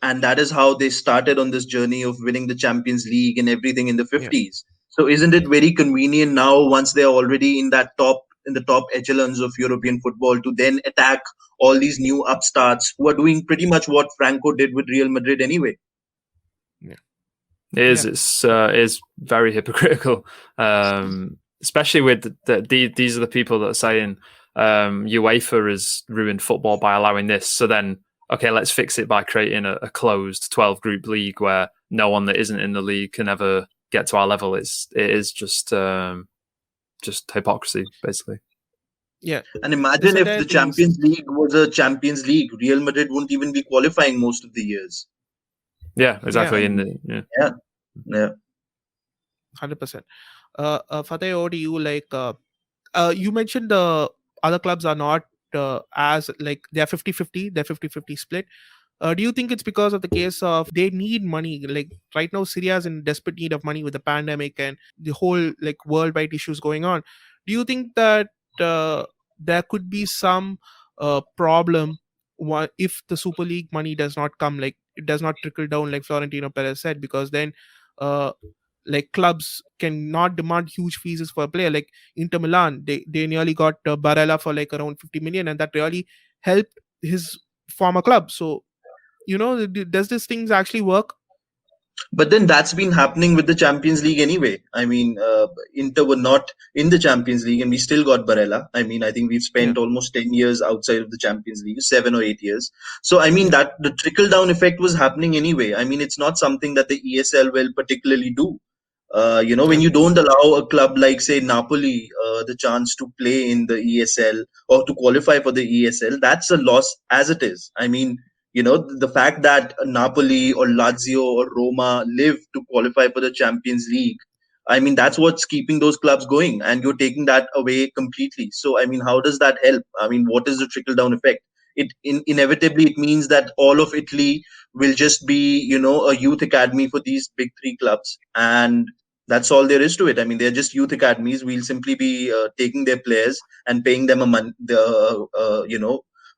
And that is how they started on this journey of winning the Champions League and everything in the 50s. So isn't it very convenient now, once they're already in the top echelons of European football, to then attack all these new upstarts who are doing pretty much what Franco did with Real Madrid anyway? It is. It is very hypocritical, especially with these are the people that are saying UEFA has ruined football by allowing this. So then, okay, let's fix it by creating a closed 12-group league where no one that isn't in the league can ever get to our level. It is just hypocrisy, basically. Yeah. And imagine if the Champions League was a Champions League, Real Madrid wouldn't even be qualifying most of the years. Yeah, exactly. 100%. Fateh, over to you. Like, you mentioned the other clubs are not as like they're 50-50, they're 50-50 split. Do you think it's because of the case of they need money? Like right now, Syria is in desperate need of money with the pandemic and the whole like worldwide issues going on. Do you think that there could be some problem if the Super League money does not come, like it does not trickle down like Florentino Perez said, because then like clubs cannot demand huge fees for a player. Like Inter Milan, they nearly got Barella for like around 50 million, and that really helped his former club. So does this things actually work? But then that's been happening with the Champions League anyway. I mean, Inter were not in the Champions League and we still got Barella. I mean, I think we've Yeah, spent almost 10 years outside of the Champions League, 7 or 8 years. So, I mean, yeah, that the trickle down effect was happening anyway. I mean, it's not something that the ESL will particularly do. When yeah, you don't allow a club like, say, Napoli, the chance to play in the ESL or to qualify for the ESL, that's a loss as it is. I mean, the fact that Napoli or Lazio or Roma live to qualify for the Champions League, I mean, that's what's keeping those clubs going, and you're taking that away completely. So, I mean, how does that help? I mean, what is the trickle down effect? Inevitably it means that all of Italy will just be, a youth academy for these big three clubs, and that's all there is to it. I mean, they're just youth academies. We'll simply be taking their players and paying them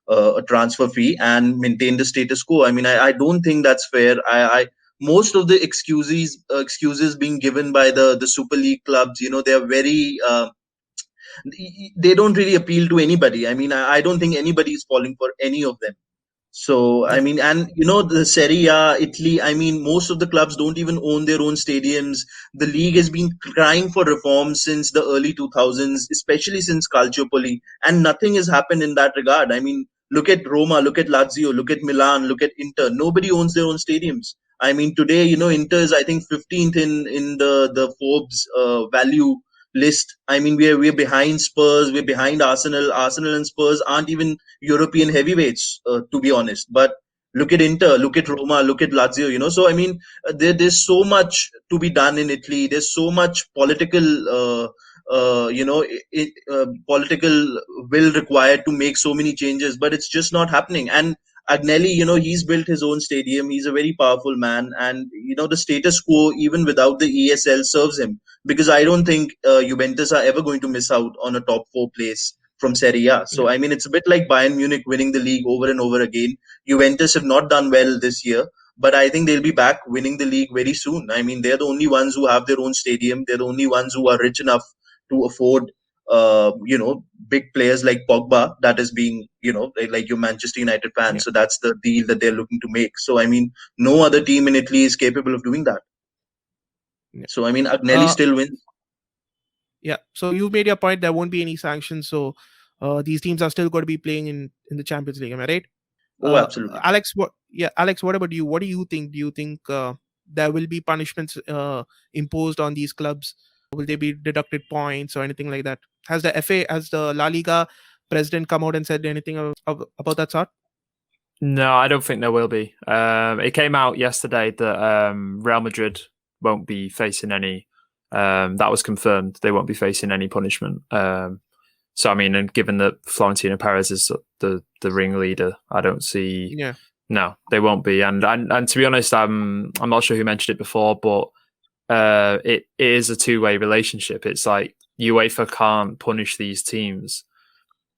a transfer fee and maintain the status quo. I mean, I don't think that's fair. I Most of the excuses being given by the Super League clubs, they're very they don't really appeal to anybody. I mean, I don't think anybody is falling for any of them. So, I yeah, mean, and the Serie A, Italy, I mean, most of the clubs don't even own their own stadiums. The league has been crying for reform since the early 2000s, especially since Calciopoli, and nothing has happened in that regard. I mean, look at Roma, look at Lazio, look at Milan, look at Inter. Nobody owns their own stadiums. I mean, today, Inter is, I think, 15th in the Forbes value list. I mean, we're behind Spurs, we're behind Arsenal. Arsenal and Spurs aren't even European heavyweights, to be honest. But look at Inter, look at Roma, look at Lazio. So I mean, there's so much to be done in Italy. There's so much political will required to make so many changes, but it's just not happening. And Agnelli, he's built his own stadium. He's a very powerful man, and the status quo, even without the ESL, serves him, because I don't think Juventus are ever going to miss out on a top four place from Serie A. yeah, So, I mean, it's a bit like Bayern Munich winning the league over and over again. Juventus have not done well this year, but I think they'll be back winning the league very soon. I mean, they're the only ones who have their own stadium. They're the only ones who are rich enough to afford, big players like Pogba, that is being, like your Manchester United fans. yeah, So that's the deal that they're looking to make. So, I mean, no other team in Italy is capable of doing that. yeah. So, I mean, Agnelli Uh, still wins. yeah. So you made your point. There won't be any sanctions. So these teams are still going to be playing in the Champions League. Am I right? Oh, absolutely. Alex, what? Yeah, Alex. What about you? What do you think? Do you think there will be punishments imposed on these clubs? Will they be deducted points or anything like that? Has the FA, has the La Liga president come out and said anything about that sort? No, I don't think there will be. It came out yesterday that Real Madrid won't be facing any. That was confirmed. They won't be facing any punishment. So, I mean, and given that Florentino Perez is the ringleader, I don't see. Yeah. No, they won't be. And to be honest, I'm not sure who mentioned it before, but it is a two-way relationship. It's like UEFA can't punish these teams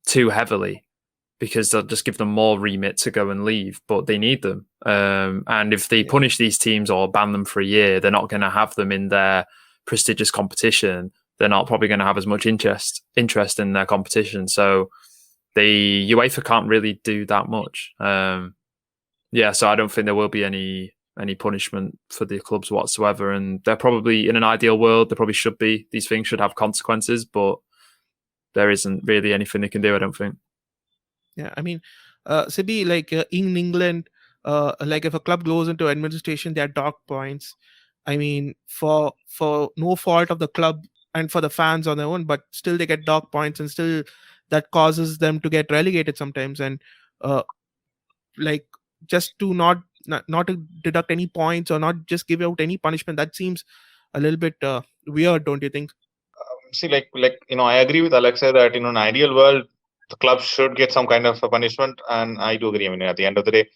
too heavily, because they'll just give them more remit to go and leave, but they need them. And if they punish these teams or ban them for a year, they're not going to have them in their prestigious competition. They're not probably going to have as much interest in their competition. So the UEFA can't really do that much. So I don't think there will be any punishment for the clubs whatsoever. And they're probably, in an ideal world, there probably should be. These things should have consequences, but there isn't really anything they can do, I don't think. Yeah, I mean, Sibi, like in England, like if a club goes into administration, they are docked points. I mean, for no fault of the club and for the fans on their own, but still they get docked points, and still that causes them to get relegated sometimes. And like just to not to deduct any points or not just give out any punishment, that seems a little bit weird, don't you think? See, I agree with Alexa that in an ideal world, the club should get some kind of a punishment, and I do agree. I mean, at the end of the day,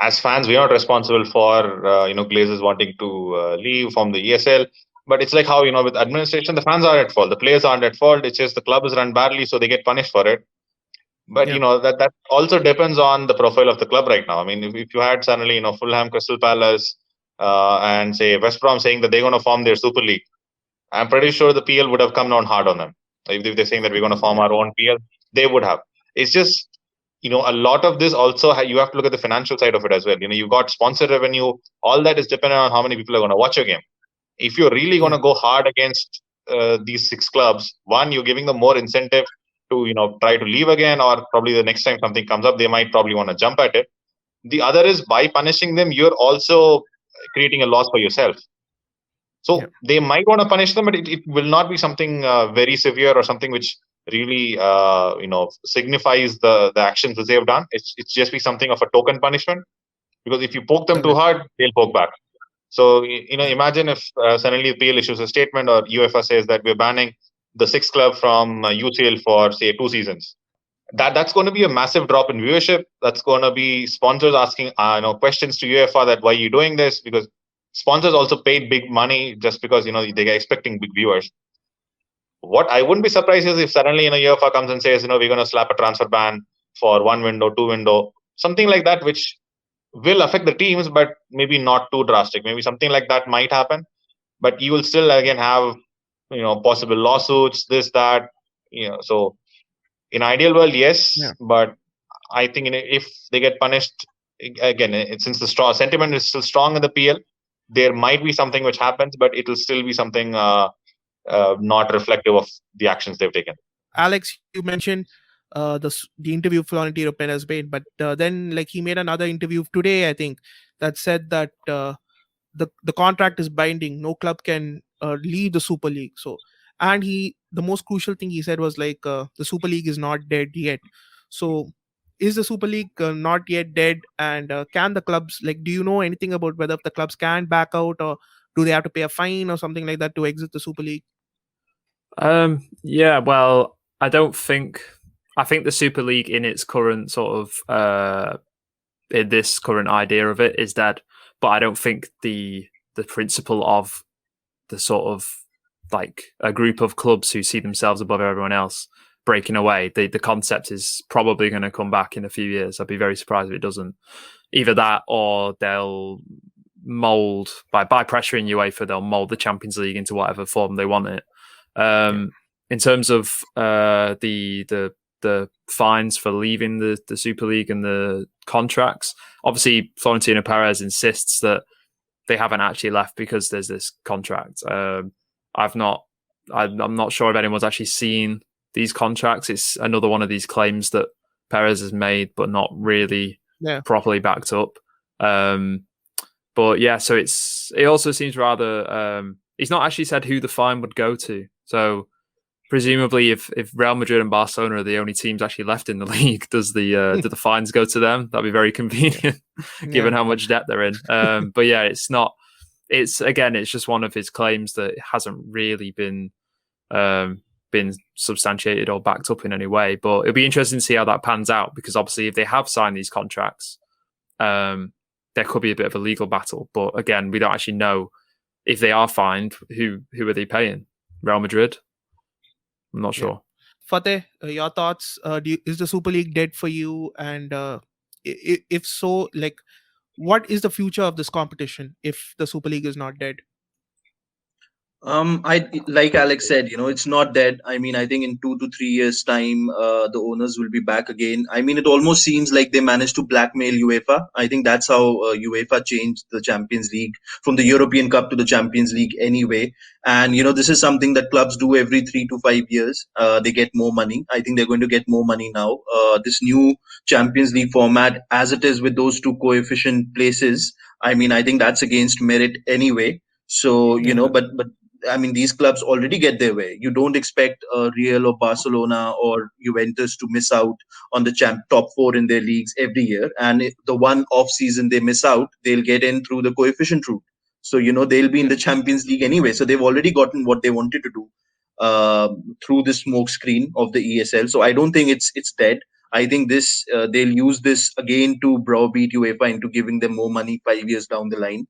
as fans, we are not responsible for Glazers wanting to leave from the ESL. But it's like how, with administration, the fans are at fault, the players aren't at fault. It's just the club is run badly, so they get punished for it. But that also depends on the profile of the club right now. I mean, if you had suddenly Fulham, Crystal Palace, and say West Brom saying that they're going to form their Super League, I'm pretty sure the PL would have come down hard on them. If they're saying that we're going to form our own PL, they would have. It's just a lot of this also you have to look at the financial side of it as well. You've got sponsor revenue. All that is dependent on how many people are going to watch your game. If you're really going to go hard against these 6 clubs, one, you're giving them more incentive to try to leave again, or probably the next time something comes up, they might probably want to jump at it. The other is, by punishing them, you're also creating a loss for yourself. So they might want to punish them, but it will not be something very severe or something which really signifies the actions that they have done. It's just be something of a token punishment, because if you poke them too hard, they'll poke back. So imagine if suddenly the PL issues a statement, or UEFA says that we're banning the 6th club from UCL for, say, 2 seasons. That's going to be a massive drop in viewership. That's going to be sponsors asking questions to UEFA that why are you doing this, because sponsors also paid big money just because they're expecting big viewers. What I wouldn't be surprised is if suddenly UEFA comes and says we're going to slap a transfer ban for 1 window, 2 window, something like that, which will affect the teams, but maybe not too drastic. Maybe something like that might happen, but you will still again have possible lawsuits, this, that. So in ideal world, yes, but I think if they get punished again, since the sentiment is still strong in the PL, there might be something which happens, but it will still be something not reflective of the actions they've taken. Alex, you mentioned the interview Florentino Perez made, but then he made another interview today, I think, that said that the contract is binding. No club can leave the Super League. So, and the most crucial thing he said was the Super League is not dead yet. So, is the Super League not yet dead? And can the clubs, do you know anything about whether the clubs can back out, or do they have to pay a fine or something like that to exit the Super League? Yeah, well, I think the Super League in its current sort of in this current idea of it is dead, but I don't think the principle of the sort of a group of clubs who see themselves above everyone else breaking away, the concept is probably going to come back in a few years. I'd be very surprised if it doesn't. Either that, or they'll mold by pressuring UEFA, they'll mold the Champions League into whatever form they want it. In terms of the fines for leaving the Super League and the contracts, obviously Florentino Perez insists that they haven't actually left because there's this contract. I'm not sure if anyone's actually seen these contracts. It's another one of these claims that Perez has made, but not really properly backed up. But yeah, so it also seems rather. He's not actually said who the fine would go to. So presumably, if Real Madrid and Barcelona are the only teams actually left in the league, do the fines go to them? That'd be very convenient, given how much debt they're in. But yeah, it's not. It's just one of his claims that hasn't really been substantiated or backed up in any way. But it'll be interesting to see how that pans out, because obviously, if they have signed these contracts, there could be a bit of a legal battle. But again, we don't actually know if they are fined. Who are they paying? Real Madrid? I'm not sure. Fateh, your thoughts? Is the Super League dead for you? And if so, what is the future of this competition if the Super League is not dead? I like Alex said, it's not dead. I mean, I think in 2 to 3 years' time, the owners will be back again. I mean, it almost seems like they managed to blackmail UEFA. I think that's how UEFA changed the Champions League from the European Cup to the Champions League anyway. And this is something that clubs do every 3 to 5 years. They get more money. I think they're going to get more money now. This new Champions League format, as it is with those 2 coefficient places, I mean, I think that's against merit anyway. So but I mean, these clubs already get their way. You don't expect Real or Barcelona or Juventus to miss out on the top 4 in their leagues every year. And the one off season they miss out, they'll get in through the coefficient route. So, they'll be in the Champions League anyway. So they've already gotten what they wanted to do through the smoke screen of the ESL. So I don't think it's dead. I think they'll use this again to browbeat UEFA into giving them more money 5 years down the line.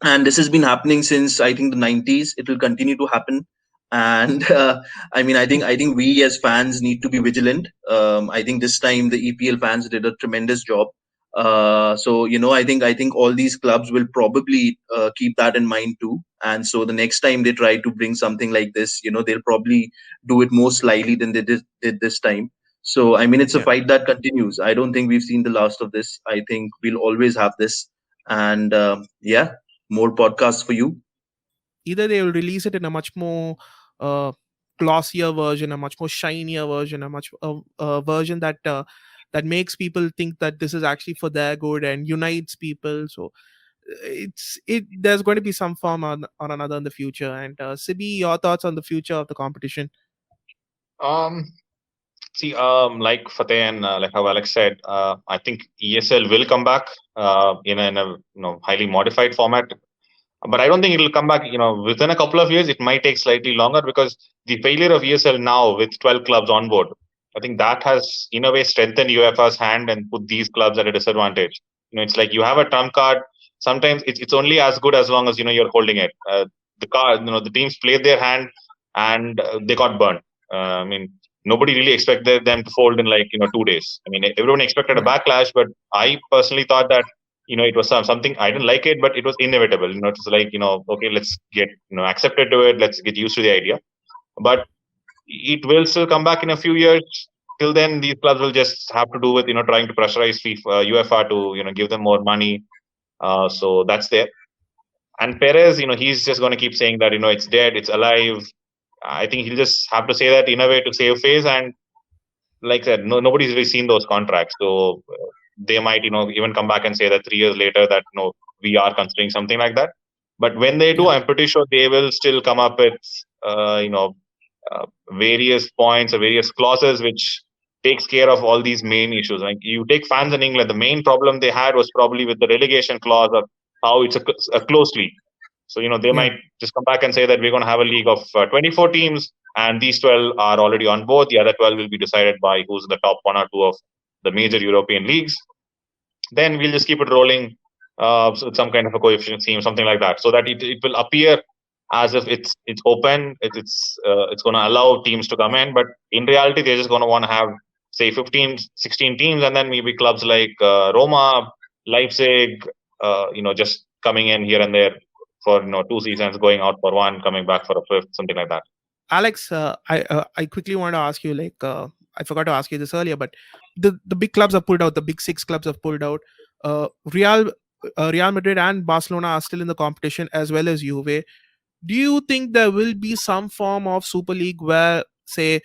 And this has been happening since I think the 90s. It will continue to happen. And I mean, I think we as fans need to be vigilant. I think this time the EPL fans did a tremendous job. So I think all these clubs will probably keep that in mind too. And so the next time they try to bring something like this, they'll probably do it more slyly than they did this time. So, I mean, it's a Yeah. fight that continues. I don't think we've seen the last of this. I think we'll always have this. And yeah, more podcasts for you. Either they will release it in a much more uh, glossier version, a much more shinier version, a much version that makes people think that this is actually for their good and unites people. So there's going to be some form on another in the future. And Sibi, your thoughts on the future of the competition? Um, See, like Fateh and like how Alex said, I think ESL will come back in a highly modified format, but I don't think it will come back. Within a couple of years, it might take slightly longer because the failure of ESL now with 12 clubs on board, I think that has in a way strengthened UEFA's hand and put these clubs at a disadvantage. It's like you have a trump card. Sometimes it's only as good as long as you're holding it. The card, the teams played their hand and they got burned. I mean, nobody really expected them to fold in like 2 days. I mean, everyone expected a Right. backlash, but I personally thought that it was something I didn't like it, but it was inevitable. It was like okay, let's get accepted to it. Let's get used to the idea. But it will still come back in a few years. Till then, these clubs will just have to do with trying to pressurize FIFA, UEFA to give them more money. So that's there. And Perez, he's just going to keep saying that it's dead, it's alive. I think he'll just have to say that in a way to save face. And like I said, nobody's really seen those contracts, so they might even come back and say that 3 years later that we are considering something like that. But when they do, Yeah. I'm pretty sure they will still come up with uh, you know various points or various clauses which takes care of all these main issues. Like you take fans in England, the main problem they had was probably with the relegation clause of how it's a close league. So they Yeah. might just come back and say that we're going to have a league of 24 teams, and these 12 are already on board. The other 12 will be decided by who's the top one or two of the major European leagues. Then we'll just keep it rolling so with some kind of a coefficient scheme, something like that, so that it will appear as if it's open, it's going to allow teams to come in, but in reality they're just going to want to have say 15, 16 teams, and then maybe clubs like Roma, Leipzig, just coming in here and there for 2 seasons, going out for one, coming back for a fifth, something like that. Alex, I quickly want to ask you, like, I forgot to ask you this earlier, but the big clubs have pulled out. The big six clubs have pulled out. Real Madrid and Barcelona are still in the competition, as well as Juve. Do you think there will be some form of Super League where, say,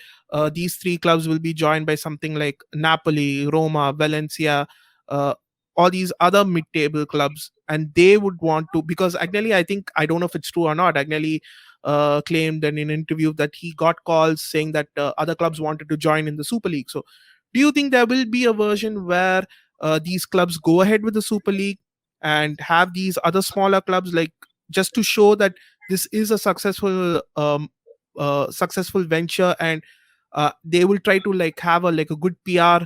these three clubs will be joined by something like Napoli, Roma, Valencia, uh, all these other mid-table clubs, and they would want to, because Agnelli, I think, I don't know if it's true or not, Agnelli claimed in an interview that he got calls saying that other clubs wanted to join in the Super League. So do you think there will be a version where these clubs go ahead with the Super League and have these other smaller clubs, like, just to show that this is a successful venture, and they will try to like have a good PR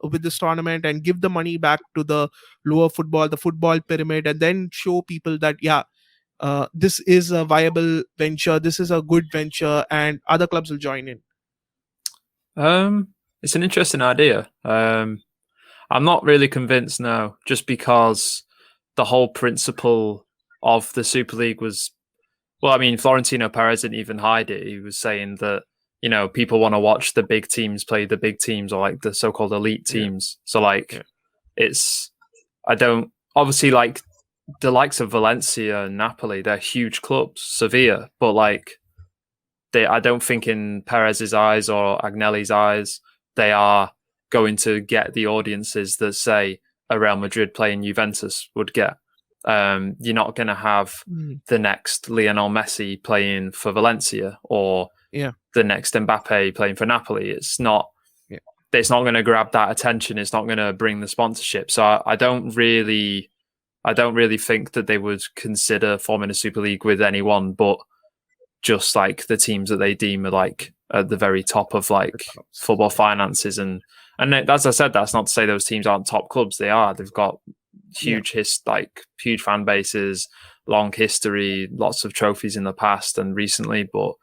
with this tournament and give the money back to the the football pyramid, and then show people that, yeah, this is a viable venture, this is a good venture, and other clubs will join in? It's an interesting idea. I'm not really convinced now, just because the whole principle of the Super League was, well, I mean, Florentino Perez didn't even hide it. He was saying that, people want to watch the big teams play the big teams, or like the so-called elite teams. So like, obviously, like the likes of Valencia and Napoli, they're huge clubs, Sevilla, but like, I don't think in Perez's eyes or Agnelli's eyes, they are going to get the audiences that, say, a Real Madrid playing Juventus would get. You're not going to have the next Lionel Messi playing for Valencia, or the next Mbappe playing for Napoli. It's not going to grab that attention. It's not going to bring the sponsorship. So I don't really think that they would consider forming a Super League with anyone but just like the teams that they deem are like at the very top of like football finances. And as I said, that's not to say those teams aren't top clubs. They are. They've got huge huge fan bases, long history, lots of trophies in the past and recently. But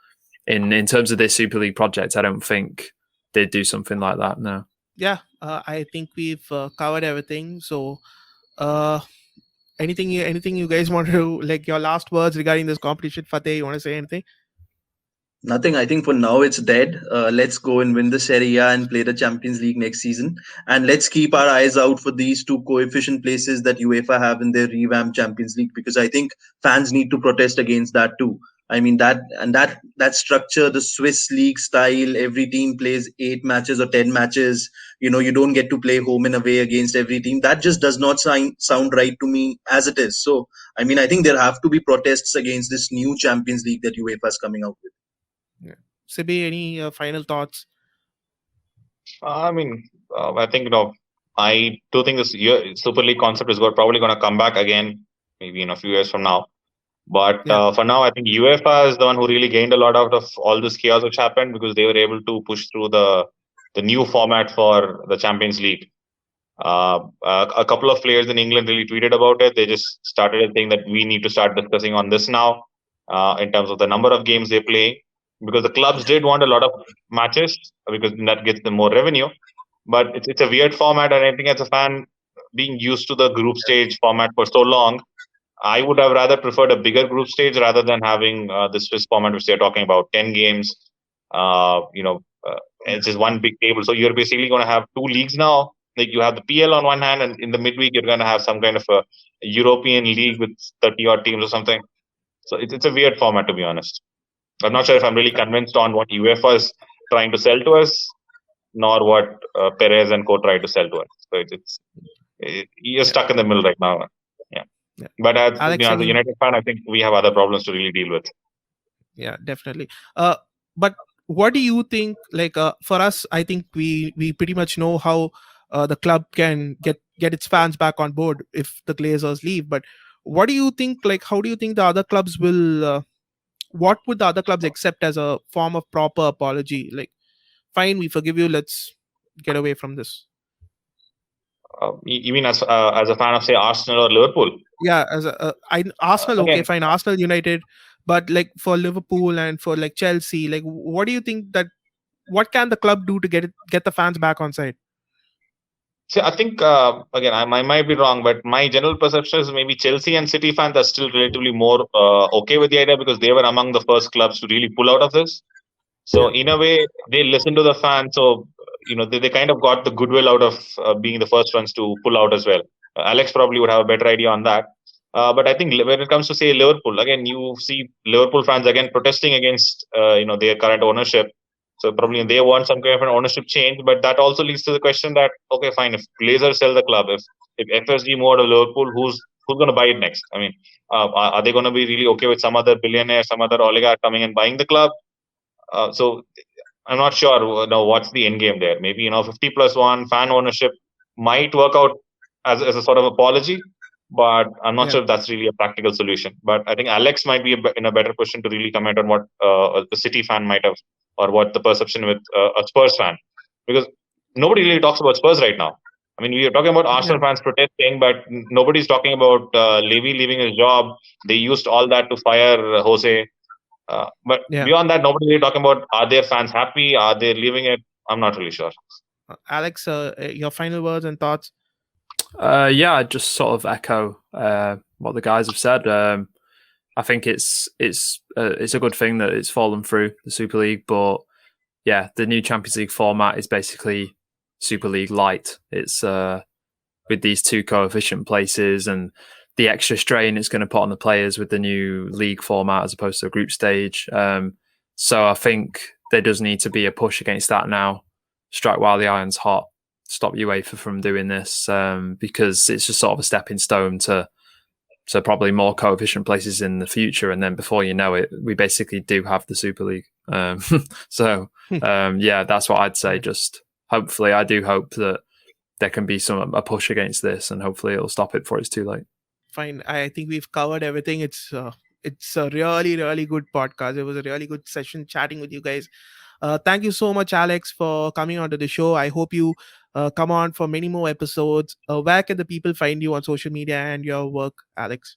in terms of this Super League project, I don't think they'd do something like that. No. Yeah, I think we've covered everything. So anything you guys want to, like, your last words regarding this competition? Fateh, you want to say anything? Nothing. I think for now it's dead. Let's go and win the Serie A and play the Champions League next season. And let's keep our eyes out for these two coefficient places that UEFA have in their revamped Champions League, because I think fans need to protest against that too. I mean that structure, the Swiss league style, every team plays 8 matches or 10 matches. You don't get to play home and away against every team. That just does not sound right to me as it is. So I mean, I think there have to be protests against this new Champions League that UEFA is coming out with. Yeah. Sibi, any final thoughts? I mean, I think I do think this Super League concept is probably going to come back again, maybe in a few years from now. But for now, I think UEFA is the one who really gained a lot out of all this chaos which happened, because they were able to push through the new format for the Champions League. A couple of players in England really tweeted about it. They just started saying that we need to start discussing on this now, in terms of the number of games they play, because the clubs did want a lot of matches because that gets them more revenue. But it's a weird format, and I think as a fan, being used to the group stage format for so long, I would have rather preferred a bigger group stage rather than having the Swiss format, which they're talking about, 10 games. It's just one big table. So you're basically going to have two leagues now. Like you have the PL on one hand, and in the midweek you're going to have some kind of a European league with 30 odd teams or something. So it's a weird format, to be honest. I'm not sure if I'm really convinced on what UEFA is trying to sell to us, nor what Perez and co try to sell to us. So you're stuck in the middle right now. Yeah. But as Alex, as a United fan, I think we have other problems to really deal with. Yeah, definitely. But what do you think? Like for us, I think we pretty much know how the club can get its fans back on board if the Glazers leave. But what do you think? Like, how do you think the other clubs will? What would the other clubs accept as a form of proper apology? Like, fine, we forgive you. Let's get away from this. You mean as a fan of, say, Arsenal or Liverpool? Yeah, as Arsenal, okay, again, fine, Arsenal, United, but like for Liverpool and for like Chelsea, like what do you think that what can the club do to get the fans back on side? See, I think again, I might be wrong, but my general perception is maybe Chelsea and City fans are still relatively more okay with the idea, because they were among the first clubs to really pull out of this. So in a way, they listen to the fans. So they kind of got the goodwill out of being the first ones to pull out as well. Alex probably would have a better idea on that. But I think when it comes to, say, Liverpool, again, you see Liverpool fans again protesting against their current ownership. So probably they want some kind of an ownership change. But that also leads to the question that, okay, fine, if Glazers sell the club, if FSG move out of Liverpool, who's going to buy it next? I mean, are they going to be really okay with some other billionaire, some other oligarch coming and buying the club? So I'm not sure what's the end game there. Maybe 50+1 fan ownership might work out as a sort of apology, but I'm not sure if that's really a practical solution. But I think Alex might be in a better position to really comment on what the City fan might have, or what the perception with a Spurs fan, because nobody really talks about Spurs right now. I mean, we are talking about Arsenal fans protesting, but nobody's talking about Levy leaving his job. They used all that to fire Jose. But beyond that, nobody really talking about, are their fans happy? Are they leaving it? I'm not really sure. Alex, your final words and thoughts? Yeah, I just sort of echo what the guys have said. I think it's a good thing that it's fallen through the Super League, but yeah, the new Champions League format is basically Super League light. It's with these two coefficient places and the extra strain it's going to put on the players with the new league format as opposed to a group stage. So I think there does need to be a push against that now. Strike while the iron's hot. Stop UEFA from doing this, because it's just sort of a stepping stone to probably more coefficient places in the future. And then before you know it, we basically do have the Super League. Yeah, that's what I'd say. Just hopefully, I do hope that there can be a push against this, and hopefully it'll stop it before it's too late. Fine. I think we've covered everything. It's a really, really good podcast. It was a really good session chatting with you guys. Thank you so much, Alex, for coming onto the show. I hope you come on for many more episodes. Where can the people find you on social media and your work, Alex?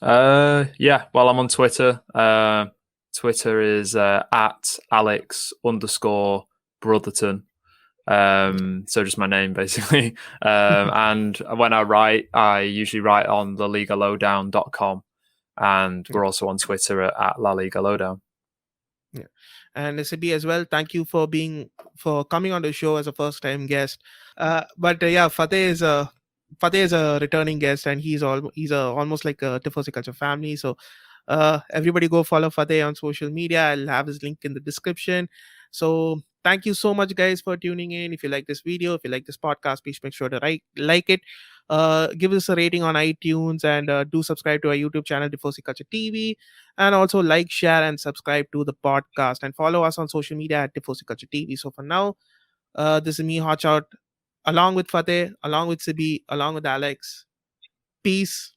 Yeah, well, I'm on Twitter. Twitter is at Alex_Brotherton. So just my name, basically. And when I write, I usually write on theligalowdown.com. And we're also on Twitter at La Liga Lowdown. Yeah. And SB as well, thank you for coming on the show as a first time guest. But yeah, Fateh is a returning guest, and he's almost like a Tifosi Culture family. So everybody go follow Fateh on social media. I'll have his link in the description. So thank you so much, guys, for tuning in. If you like this video, if you like this podcast, please make sure to like it. Give us a rating on iTunes, and do subscribe to our YouTube channel, Tifosi Culture TV, and also like, share, and subscribe to the podcast, and follow us on social media at Tifosi Culture TV. So for now, this is me, Hotshot, along with Fateh, along with Sibi, along with Alex. Peace.